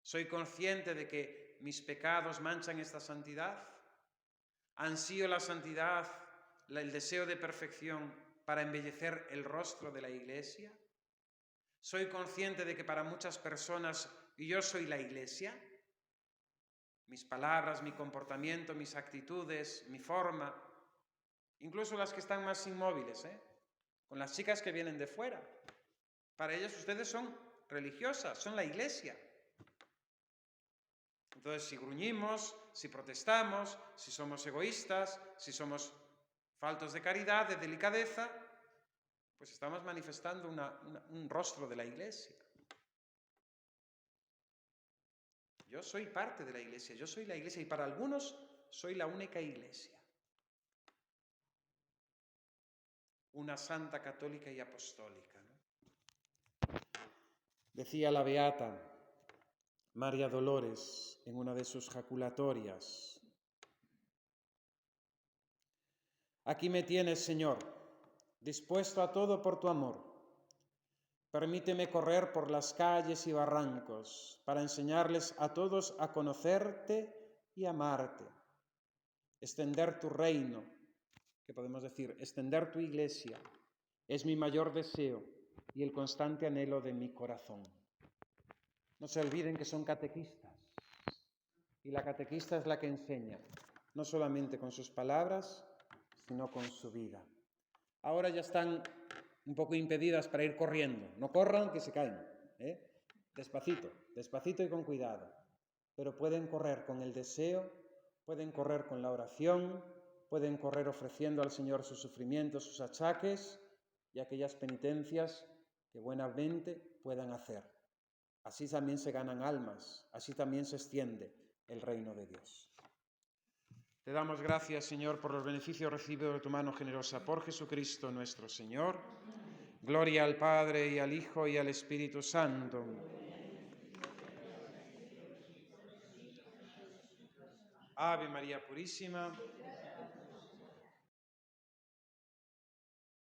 ¿Soy consciente de que mis pecados manchan esta santidad? ¿Ansío la santidad, el deseo de perfección para embellecer el rostro de la Iglesia? ¿Soy consciente de que para muchas personas yo soy la Iglesia? Mis palabras, mi comportamiento, mis actitudes, mi forma, incluso las que están más inmóviles, con las chicas que vienen de fuera. Para ellas ustedes son religiosas, son la Iglesia. Entonces, si gruñimos, si protestamos, si somos egoístas, si somos faltos de caridad, de delicadeza, pues estamos manifestando un rostro de la Iglesia. Yo soy parte de la Iglesia, yo soy la Iglesia, y para algunos soy la única Iglesia. Una santa, católica y apostólica, ¿no? Decía la Beata: María Dolores, en una de sus jaculatorias. Aquí me tienes, Señor, dispuesto a todo por tu amor. Permíteme correr por las calles y barrancos para enseñarles a todos a conocerte y amarte. Extender tu reino, que podemos decir, extender tu iglesia, es mi mayor deseo y el constante anhelo de mi corazón. No se olviden que son catequistas, y la catequista es la que enseña, no solamente con sus palabras, sino con su vida. Ahora ya están un poco impedidas para ir corriendo. No corran, que se caen. Despacito, despacito y con cuidado. Pero pueden correr con el deseo, pueden correr con la oración, pueden correr ofreciendo al Señor sus sufrimientos, sus achaques y aquellas penitencias que buenamente puedan hacer. Así también se ganan almas, así también se extiende el reino de Dios. Te damos gracias, Señor, por los beneficios recibidos de tu mano generosa por Jesucristo nuestro Señor. Gloria al Padre, y al Hijo, y al Espíritu Santo. Ave María Purísima.